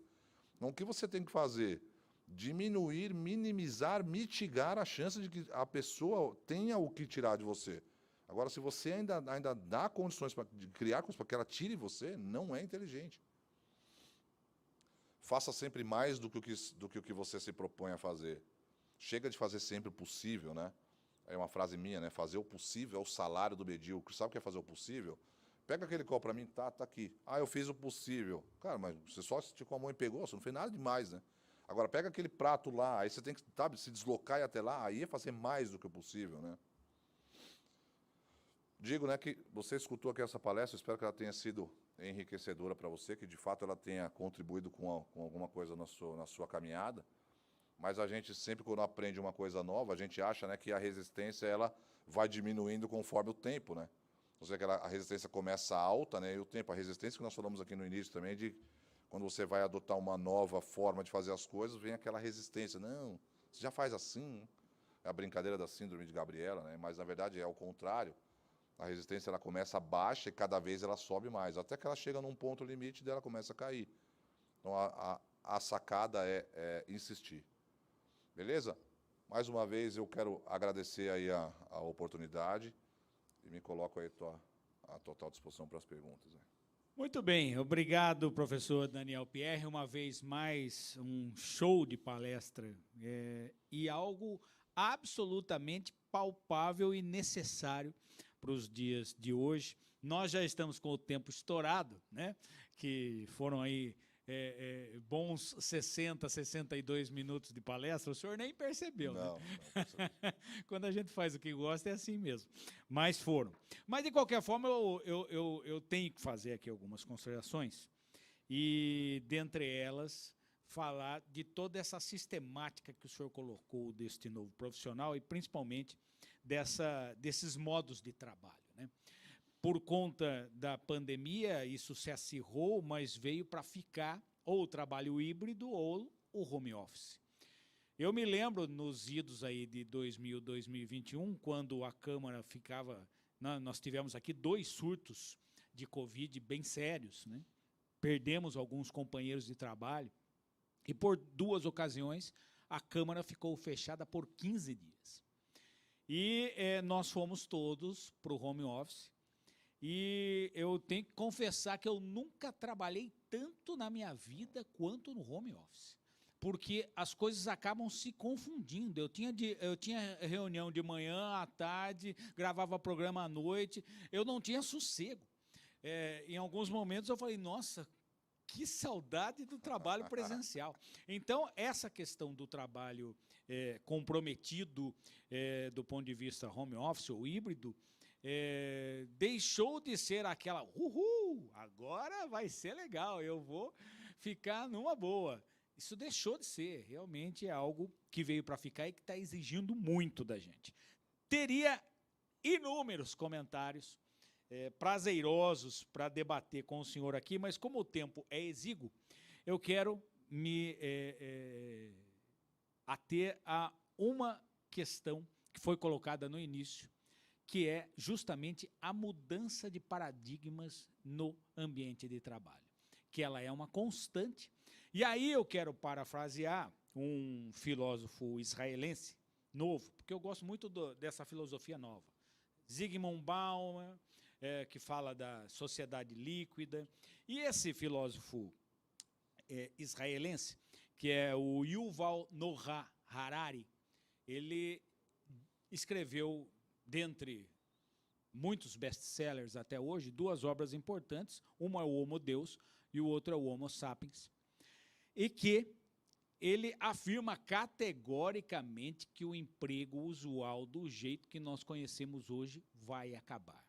Então, o que você tem que fazer? Diminuir, minimizar, mitigar a chance de que a pessoa tenha o que tirar de você. Agora, se você ainda dá condições de criar coisas para que ela tire você, não é inteligente. Faça sempre mais do que o que você se propõe a fazer. Chega de fazer sempre o possível, né? É uma frase minha, né? Fazer o possível é o salário do medíocre. Sabe o que é fazer o possível? Pega aquele copo para mim, tá aqui. Ah, eu fiz o possível. Cara, mas você só esticou a mão e pegou, você não fez nada demais, né? Agora, pega aquele prato lá, aí você tem que, sabe, se deslocar e ir até lá, aí é fazer mais do que o possível, né? Digo, né, que você escutou aqui essa palestra, espero que ela tenha sido enriquecedora para você, que de fato ela tenha contribuído com alguma coisa na sua caminhada. Mas a gente sempre, quando aprende uma coisa nova, a gente acha, né, que a resistência ela vai diminuindo conforme o tempo, né? Ou seja, que a resistência começa alta, né, e o tempo, a resistência que nós falamos aqui no início também, de quando você vai adotar uma nova forma de fazer as coisas, vem aquela resistência. Não, você já faz assim. É a brincadeira da síndrome de Gabriela, né? Mas, na verdade, é o contrário. A resistência ela começa baixa e cada vez ela sobe mais, até que ela chega num ponto limite e dela começa a cair. Então, a sacada é insistir. Beleza? Mais uma vez, eu quero agradecer aí a oportunidade e me coloco aí à total disposição para as perguntas. Muito bem, obrigado, professor Daniel Pierre. Uma vez mais, um show de palestra e algo absolutamente palpável e necessário para os dias de hoje. Nós já estamos com o tempo estourado, né? Que foram aí bons 60, 62 minutos de palestra, o senhor nem percebeu, não, né? não percebi. Quando a gente faz o que gosta, é assim mesmo. Mas foram. Mas, de qualquer forma, eu tenho que fazer aqui algumas considerações e, dentre elas, falar de toda essa sistemática que o senhor colocou deste novo profissional e, principalmente, desses modos de trabalho, né? Por conta da pandemia, isso se acirrou, mas veio para ficar ou o trabalho híbrido ou o home office. Eu me lembro nos idos aí de 2021, quando a Câmara ficava... Nós tivemos aqui 2 surtos de Covid bem sérios, né? Perdemos alguns companheiros de trabalho e, por 2 ocasiões, a Câmara ficou fechada por 15 dias. E nós fomos todos para o home office. E eu tenho que confessar que eu nunca trabalhei tanto na minha vida quanto no home office, porque as coisas acabam se confundindo. Eu tinha reunião de manhã, à tarde, gravava programa à noite, eu não tinha sossego. Em alguns momentos eu falei, nossa, que saudade do trabalho presencial. Então, essa questão do trabalho comprometido do ponto de vista home office ou híbrido, deixou de ser aquela, agora vai ser legal, eu vou ficar numa boa. Isso deixou de ser, realmente é algo que veio para ficar e que está exigindo muito da gente. Teria inúmeros comentários prazerosos para debater com o senhor aqui, mas como o tempo é exíguo, eu quero me ater a uma questão que foi colocada no início, que é justamente a mudança de paradigmas no ambiente de trabalho, que ela é uma constante. E aí eu quero parafrasear um filósofo israelense novo, porque eu gosto muito dessa filosofia nova, Zygmunt Bauman, que fala da sociedade líquida, e esse filósofo israelense, que é o Yuval Noah Harari, ele escreveu, dentre muitos best-sellers até hoje, 2 obras importantes, uma é o Homo Deus e o outro é o Homo Sapiens, e que ele afirma categoricamente que o emprego usual do jeito que nós conhecemos hoje vai acabar,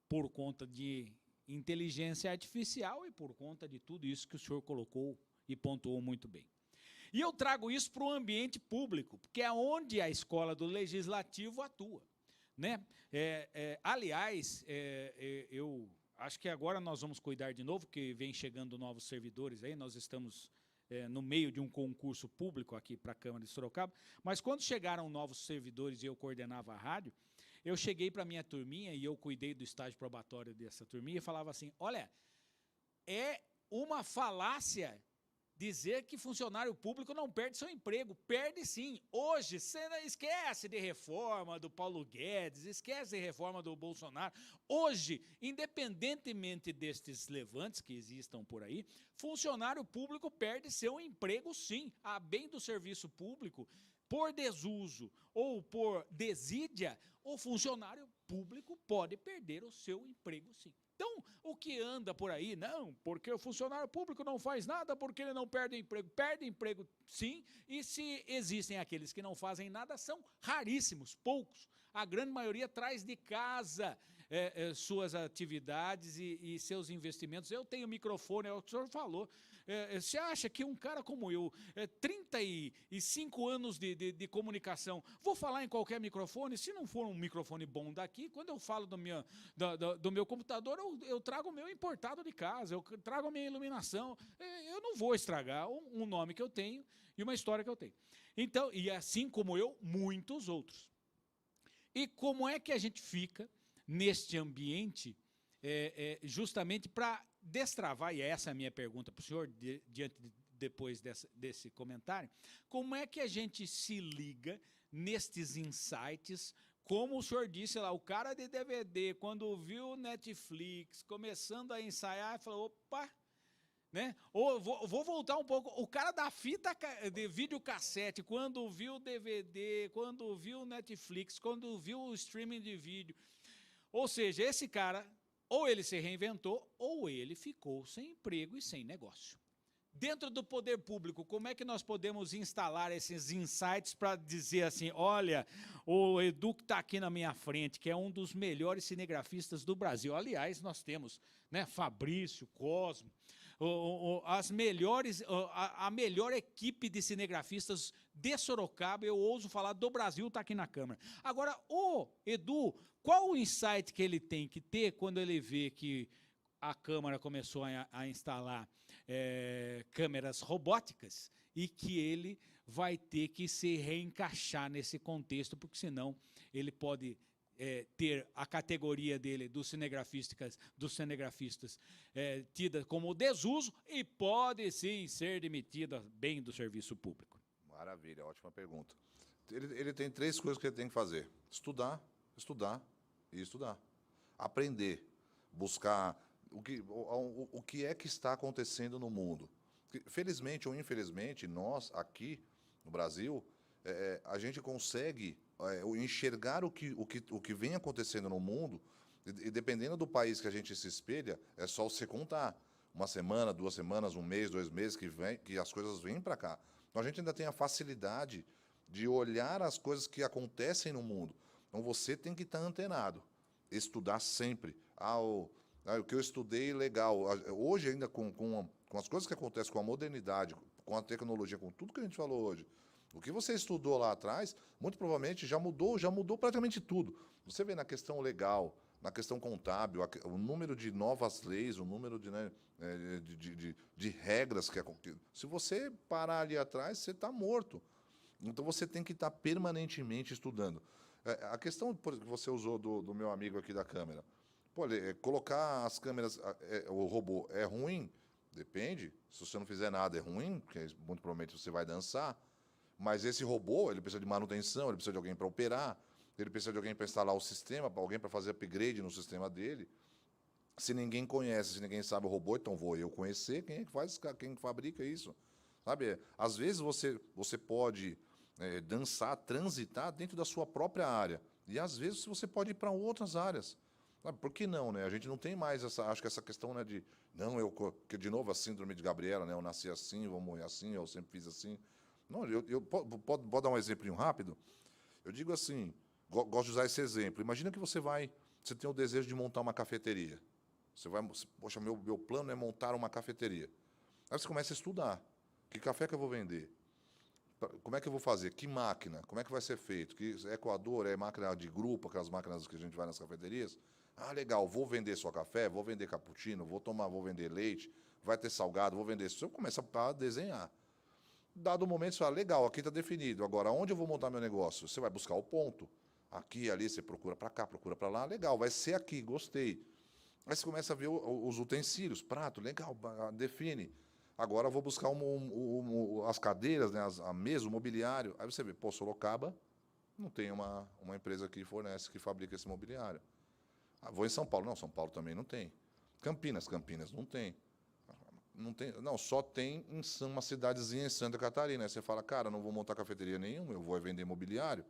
por conta de inteligência artificial e por conta de tudo isso que o senhor colocou e pontuou muito bem. E eu trago isso para o ambiente público, porque é onde a escola do Legislativo atua, né? Aliás, eu acho que agora nós vamos cuidar de novo, porque vem chegando novos servidores aí, nós estamos no meio de um concurso público aqui para a Câmara de Sorocaba, mas quando chegaram novos servidores e eu coordenava a rádio, eu cheguei para a minha turminha e eu cuidei do estágio probatório dessa turminha e falava assim, olha, é uma falácia dizer que funcionário público não perde seu emprego. Perde sim. Hoje, você esquece de reforma do Paulo Guedes, esquece de reforma do Bolsonaro. Hoje, independentemente destes levantes que existam por aí, funcionário público perde seu emprego sim. A bem do serviço público, por desuso ou por desídia, o funcionário público pode perder o seu emprego sim. Então, o que anda por aí, não, porque o funcionário público não faz nada, porque ele não perde emprego sim, e se existem aqueles que não fazem nada, são raríssimos, poucos. A grande maioria traz de casa suas atividades e seus investimentos. Eu tenho microfone, é o que o senhor falou. Você acha que um cara como eu, 35 anos de comunicação, vou falar em qualquer microfone? Se não for um microfone bom daqui, quando eu falo do meu computador, eu trago o meu importado de casa, eu trago a minha iluminação. Eu não vou estragar um nome que eu tenho e uma história que eu tenho. Então, e assim como eu, muitos outros. E como é que a gente fica neste ambiente justamente para destravar, e essa é a minha pergunta para o senhor, depois desse comentário, como é que a gente se liga nestes insights, como o senhor disse lá, o cara de DVD, quando viu Netflix, começando a ensaiar, falou, opa, né? Ou vou voltar um pouco, o cara da fita de videocassete, quando viu o DVD, quando viu o Netflix, quando viu o streaming de vídeo, ou seja, esse cara, ou ele se reinventou, ou ele ficou sem emprego e sem negócio. Dentro do poder público, como é que nós podemos instalar esses insights para dizer assim, olha, o Edu que está aqui na minha frente, que é um dos melhores cinegrafistas do Brasil. Aliás, nós temos, né, Fabrício, Cosmo, a melhor equipe de cinegrafistas de Sorocaba, eu ouso falar, do Brasil, está aqui na Câmara. Agora, o Edu, qual o insight que ele tem que ter quando ele vê que a Câmara começou a instalar câmeras robóticas e que ele vai ter que se reencaixar nesse contexto, porque senão ele pode ter a categoria dele dos cinegrafistas tida como desuso e pode sim ser demitida bem do serviço público. Maravilha, ótima pergunta. Ele tem 3 coisas que ele tem que fazer: estudar, estudar e estudar. Aprender, buscar o que é que está acontecendo no mundo. Felizmente ou infelizmente, nós aqui no Brasil, a gente consegue enxergar o que vem acontecendo no mundo, e dependendo do país que a gente se espelha, é só você contar. 1 semana, 2 semanas, 1 mês, 2 meses que as coisas vêm para cá. Então a gente ainda tem a facilidade de olhar as coisas que acontecem no mundo. Então você tem que estar antenado, estudar sempre. O que eu estudei, legal. Hoje, ainda com as coisas que acontecem, com a modernidade, com a tecnologia, com tudo que a gente falou hoje, o que você estudou lá atrás, muito provavelmente já mudou praticamente tudo. Você vê na questão legal, na questão contábil, o número de novas leis, o número de regras que se você parar ali atrás, você está morto. Então você tem que estar permanentemente estudando. A questão que você usou do meu amigo aqui da câmera, colocar as câmeras, o robô é ruim? Depende. Se você não fizer nada é ruim, porque muito provavelmente você vai dançar. Mas esse robô, ele precisa de manutenção, ele precisa de alguém para operar, ele precisa de alguém para instalar o sistema, alguém para fazer upgrade no sistema dele. Se ninguém conhece, se ninguém sabe o robô, então vou eu conhecer quem é que faz, quem fabrica isso. Sabe? Às vezes você pode dançar, transitar dentro da sua própria área. E às vezes você pode ir para outras áreas. Sabe? Por que não, né? A gente não tem mais acho que essa questão, né, que de novo a síndrome de Gabriela, né? Eu nasci assim, vou morrer assim, eu sempre fiz assim. Não, pode dar um exemplinho rápido? Eu digo assim, gosto de usar esse exemplo. Imagina que você tem o desejo de montar uma cafeteria. Você vai, poxa, meu plano é montar uma cafeteria. Aí você começa a estudar. Que café que eu vou vender? Como é que eu vou fazer? Que máquina? Como é que vai ser feito? Que é coador? É máquina de grupo, aquelas máquinas que a gente vai nas cafeterias? Ah, legal, vou vender só café, vou vender cappuccino, vou vender leite, vai ter salgado, vou vender isso. Você começa a desenhar. Dado o momento, você fala, legal, aqui está definido. Agora, onde eu vou montar meu negócio? Você vai buscar o ponto. Aqui, ali, você procura para cá, procura para lá. Legal, vai ser aqui, gostei. Aí você começa a ver os utensílios, prato, legal, define. Agora eu vou buscar as cadeiras, né, a mesa, o mobiliário. Aí você vê, pô, Sorocaba não tem uma empresa que fornece, que fabrica esse mobiliário. Ah, vou em São Paulo. Não, São Paulo também não tem. Campinas não tem. Não tem, não, só tem em uma cidadezinha em Santa Catarina. Aí você fala, cara, não vou montar cafeteria nenhuma, eu vou vender mobiliário.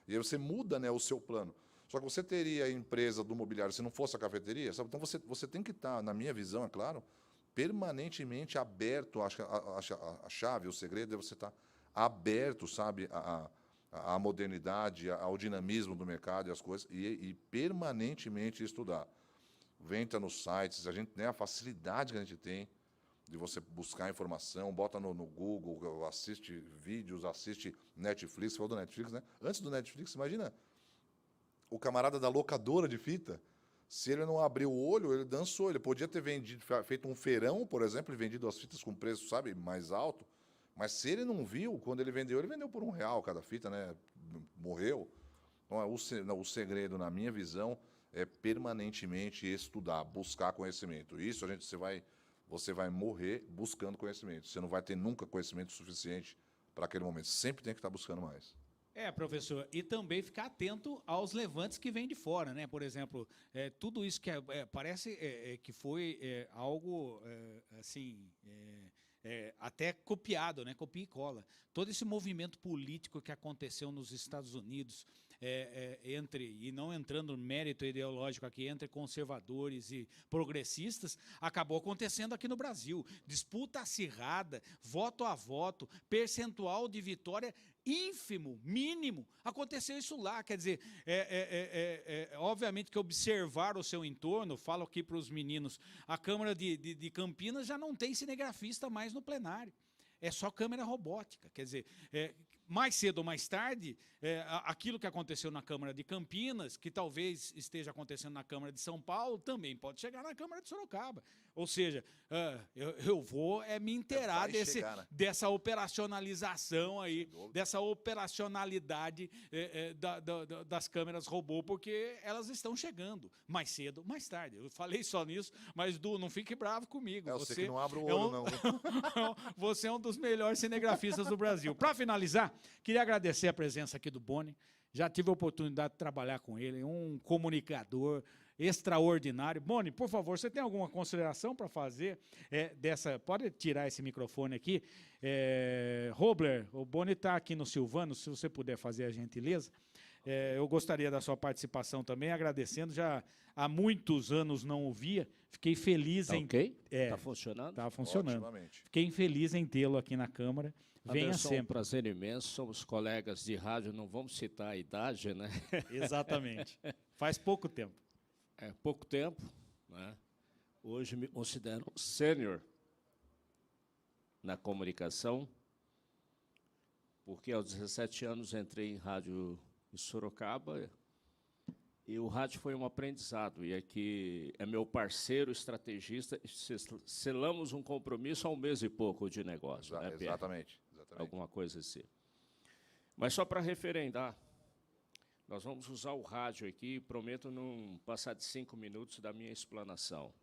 E aí você muda, né, o seu plano. Só que você teria a empresa do mobiliário se não fosse a cafeteria, sabe? Então você tem que estar, na minha visão, é claro, permanentemente aberto. Acho que a chave, o segredo é você estar aberto, sabe, à modernidade, ao dinamismo do mercado e as coisas, e permanentemente estudar. Entra nos sites, a gente, né, a facilidade que a gente tem de você buscar informação, bota no Google, assiste vídeos, assiste Netflix. Você falou do Netflix, né? Antes do Netflix, imagina o camarada da locadora de fita, se ele não abriu o olho, ele dançou. Ele podia ter feito um feirão, por exemplo, e vendido as fitas com preço, sabe, mais alto. Mas se ele não viu, quando ele vendeu por R$1 cada fita, né? Morreu. Então, o segredo, na minha visão, é permanentemente estudar, buscar conhecimento. Isso você vai morrer buscando conhecimento. Você não vai ter nunca conhecimento suficiente para aquele momento. Sempre tem que estar buscando mais. Professor, e também ficar atento aos levantes que vêm de fora, né? Por exemplo, tudo isso que parece que foi algo assim, até copiado, né? Copia e cola. Todo esse movimento político que aconteceu nos Estados Unidos, e não entrando no mérito ideológico aqui, entre conservadores e progressistas, acabou acontecendo aqui no Brasil. Disputa acirrada, voto a voto, percentual de vitória ínfimo, mínimo. Aconteceu isso lá. Quer dizer, obviamente que observar o seu entorno, falo aqui para os meninos, a Câmara de Campinas já não tem cinegrafista mais no plenário. É só câmera robótica. Quer dizer, mais cedo ou mais tarde, aquilo que aconteceu na Câmara de Campinas, que talvez esteja acontecendo na Câmara de São Paulo, também pode chegar na Câmara de Sorocaba. Ou seja, eu vou me inteirar dessa operacionalização aí, dessa operacionalidade das câmeras robô, porque elas estão chegando mais cedo, mais tarde. Eu falei só nisso, mas, Du, não fique bravo comigo. Você que não abre o olho, não. Você é um dos melhores cinegrafistas do Brasil. Para finalizar, queria agradecer a presença aqui do Boni. Já tive a oportunidade de trabalhar com ele, um comunicador extraordinário. Boni, por favor, você tem alguma consideração para fazer Pode tirar esse microfone aqui. Robler, o Boni está aqui no Silvano, se você puder fazer a gentileza. Eu gostaria da sua participação também, agradecendo. Já há muitos anos não o via. Fiquei feliz em... Ok? Está funcionando? Está funcionando. Otimamente. Fiquei feliz em tê-lo aqui na Câmara. Venha Anderson, sempre. É um prazer imenso. Somos colegas de rádio, não vamos citar a idade, né? Exatamente. Faz pouco tempo. Pouco tempo, né? Hoje me considero sênior na comunicação, porque aos 17 anos entrei em rádio em Sorocaba, e o rádio foi um aprendizado, e aqui é meu parceiro estrategista, selamos um compromisso há 1 mês e pouco de negócio, né, Pierre? Exatamente. Alguma coisa assim. Mas só para referendar, nós vamos usar o rádio aqui, prometo não passar de 5 minutos da minha explanação.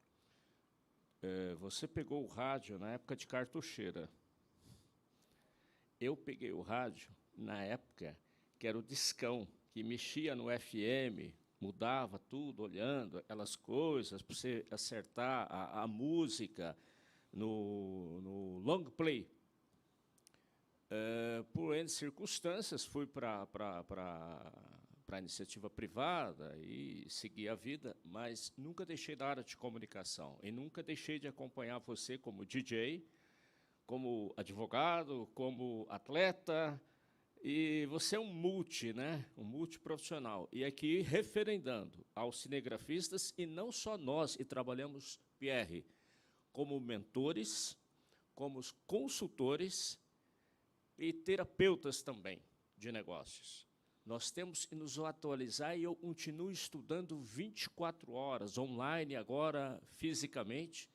Você pegou o rádio na época de cartucheira. Eu peguei o rádio na época que era o discão, que mexia no FM, mudava tudo, olhando aquelas coisas, para você acertar a música no long play. Por N circunstâncias, fui para a iniciativa privada e segui a vida, mas nunca deixei da área de comunicação e nunca deixei de acompanhar você como DJ, como advogado, como atleta E você é um né? Um multiprofissional. E aqui referendando aos cinegrafistas, e não só nós, e trabalhamos, Pierre, como mentores, como consultores e terapeutas também de negócios. Nós temos que nos atualizar e eu continuo estudando 24 horas, online agora, fisicamente,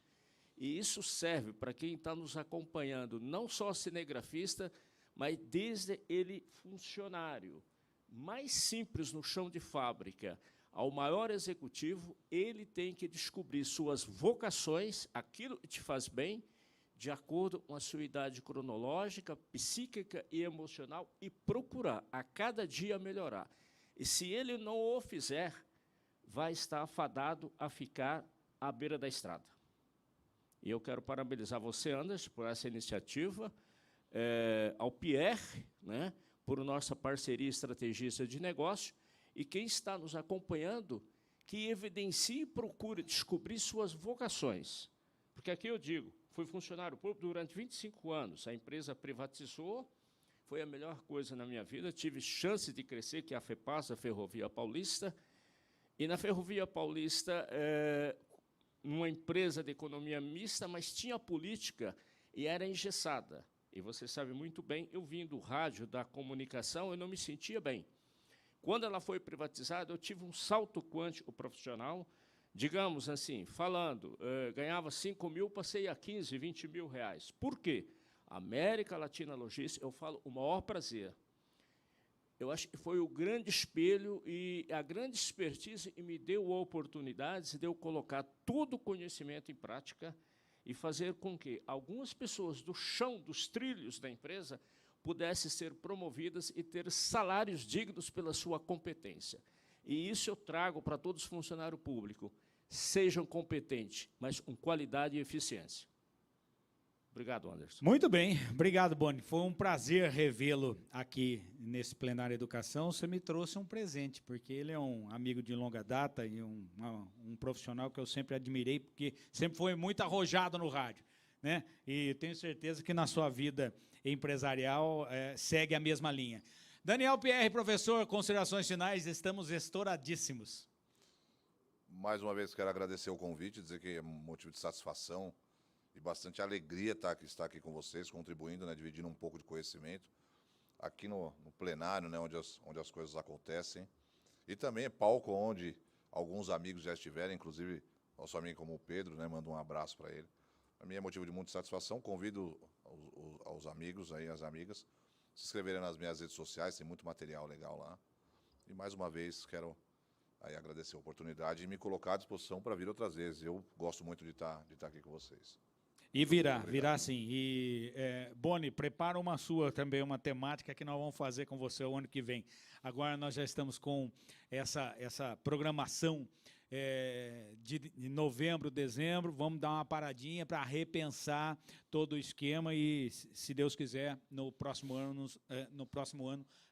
e isso serve para quem está nos acompanhando, não só cinegrafista, mas desde ele funcionário, mais simples no chão de fábrica, ao maior executivo, ele tem que descobrir suas vocações, aquilo que te faz bem, de acordo com a sua idade cronológica, psíquica e emocional, e procurar a cada dia melhorar. E se ele não o fizer, vai estar afadado a ficar à beira da estrada. E eu quero parabenizar você, Anderson, por essa iniciativa, ao Pierre, né, por nossa parceria estrategista de negócio, e quem está nos acompanhando, que evidencie e procure descobrir suas vocações. Porque aqui eu digo, fui funcionário público durante 25 anos, a empresa privatizou, foi a melhor coisa na minha vida, tive chance de crescer, que é a FEPAS, a Ferrovia Paulista, e na Ferrovia Paulista, numa empresa de economia mista, mas tinha política e era engessada. E você sabe muito bem, eu vim do rádio, da comunicação, eu não me sentia bem. Quando ela foi privatizada, eu tive um salto quântico profissional, digamos assim, falando, ganhava 5 mil, passei a 15, 20 mil reais. Por quê? América Latina Logística, eu falo, o maior prazer. Eu acho que foi o grande espelho e a grande expertise e me deu a oportunidade de eu colocar todo o conhecimento em prática e fazer com que algumas pessoas do chão, dos trilhos da empresa, pudessem ser promovidas e ter salários dignos pela sua competência. E isso eu trago para todos os funcionários públicos. Sejam competentes, mas com qualidade e eficiência. Obrigado, Anderson. Muito bem, obrigado, Boni. Foi um prazer revê-lo aqui nesse Plenário Educação. Você me trouxe um presente, porque ele é um amigo de longa data e um profissional que eu sempre admirei, porque sempre foi muito arrojado no rádio, né? E tenho certeza que na sua vida empresarial segue a mesma linha. Daniel Pierre, professor, considerações finais, estamos estouradíssimos. Mais uma vez quero agradecer o convite, dizer que é um motivo de satisfação e bastante alegria estar aqui com vocês, contribuindo, né, dividindo um pouco de conhecimento, aqui no plenário, né, onde as coisas acontecem, e também é palco onde alguns amigos já estiverem, inclusive nosso amigo como o Pedro, né, mando um abraço para ele. Para mim é motivo de muita satisfação, convido aos amigos, aí, as amigas, se inscreverem nas minhas redes sociais, tem muito material legal lá, e mais uma vez quero aí agradecer a oportunidade e me colocar à disposição para vir outras vezes. Eu gosto muito de estar aqui com vocês. E virá sim. E, Boni, prepara uma sua também, uma temática que nós vamos fazer com você o ano que vem. Agora nós já estamos com essa programação de novembro, dezembro, vamos dar uma paradinha para repensar todo o esquema e, se Deus quiser, no próximo ano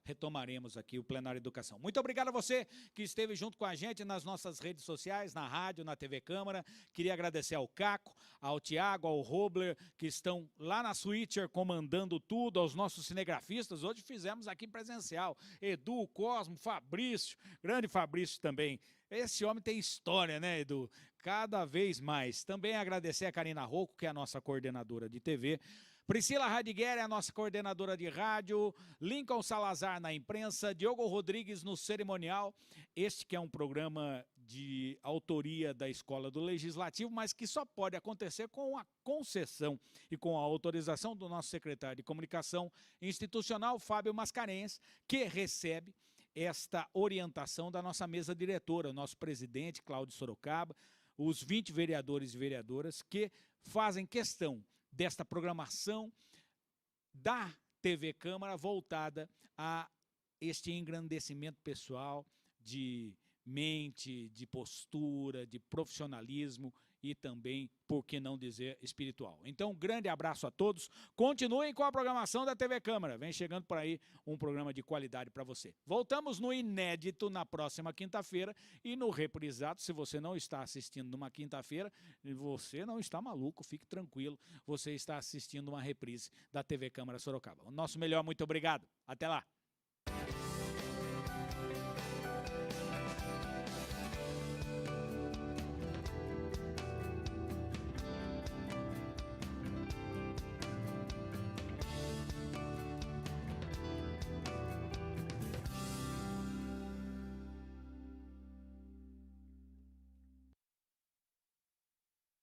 retomaremos aqui o Plenário Educação. Muito obrigado a você que esteve junto com a gente nas nossas redes sociais, na rádio, na TV Câmara. Queria agradecer ao Caco, ao Tiago, ao Robler, que estão lá na Switcher comandando tudo, aos nossos cinegrafistas. Hoje fizemos aqui presencial. Edu, Cosmo, Fabrício, grande Fabrício também. Esse homem tem história, né, Edu? Cada vez mais. Também agradecer a Karina Rocco, que é a nossa coordenadora de TV. Priscila Radiguer é a nossa coordenadora de rádio. Lincoln Salazar na imprensa. Diogo Rodrigues no cerimonial. Este que é um programa de autoria da Escola do Legislativo, mas que só pode acontecer com a concessão e com a autorização do nosso secretário de Comunicação Institucional, Fábio Mascarenhas, que recebe esta orientação da nossa mesa diretora, o nosso presidente, Cláudio Sorocaba, os 20 vereadores e vereadoras que fazem questão desta programação da TV Câmara voltada a este engrandecimento pessoal de mente, de postura, de profissionalismo e também, por que não dizer, espiritual. Então, um grande abraço a todos. Continuem com a programação da TV Câmara. Vem chegando por aí um programa de qualidade para você. Voltamos no Inédito na próxima quinta-feira e no Reprisado. Se você não está assistindo numa quinta-feira, você não está maluco, fique tranquilo. Você está assistindo uma reprise da TV Câmara Sorocaba. O nosso melhor, muito obrigado. Até lá.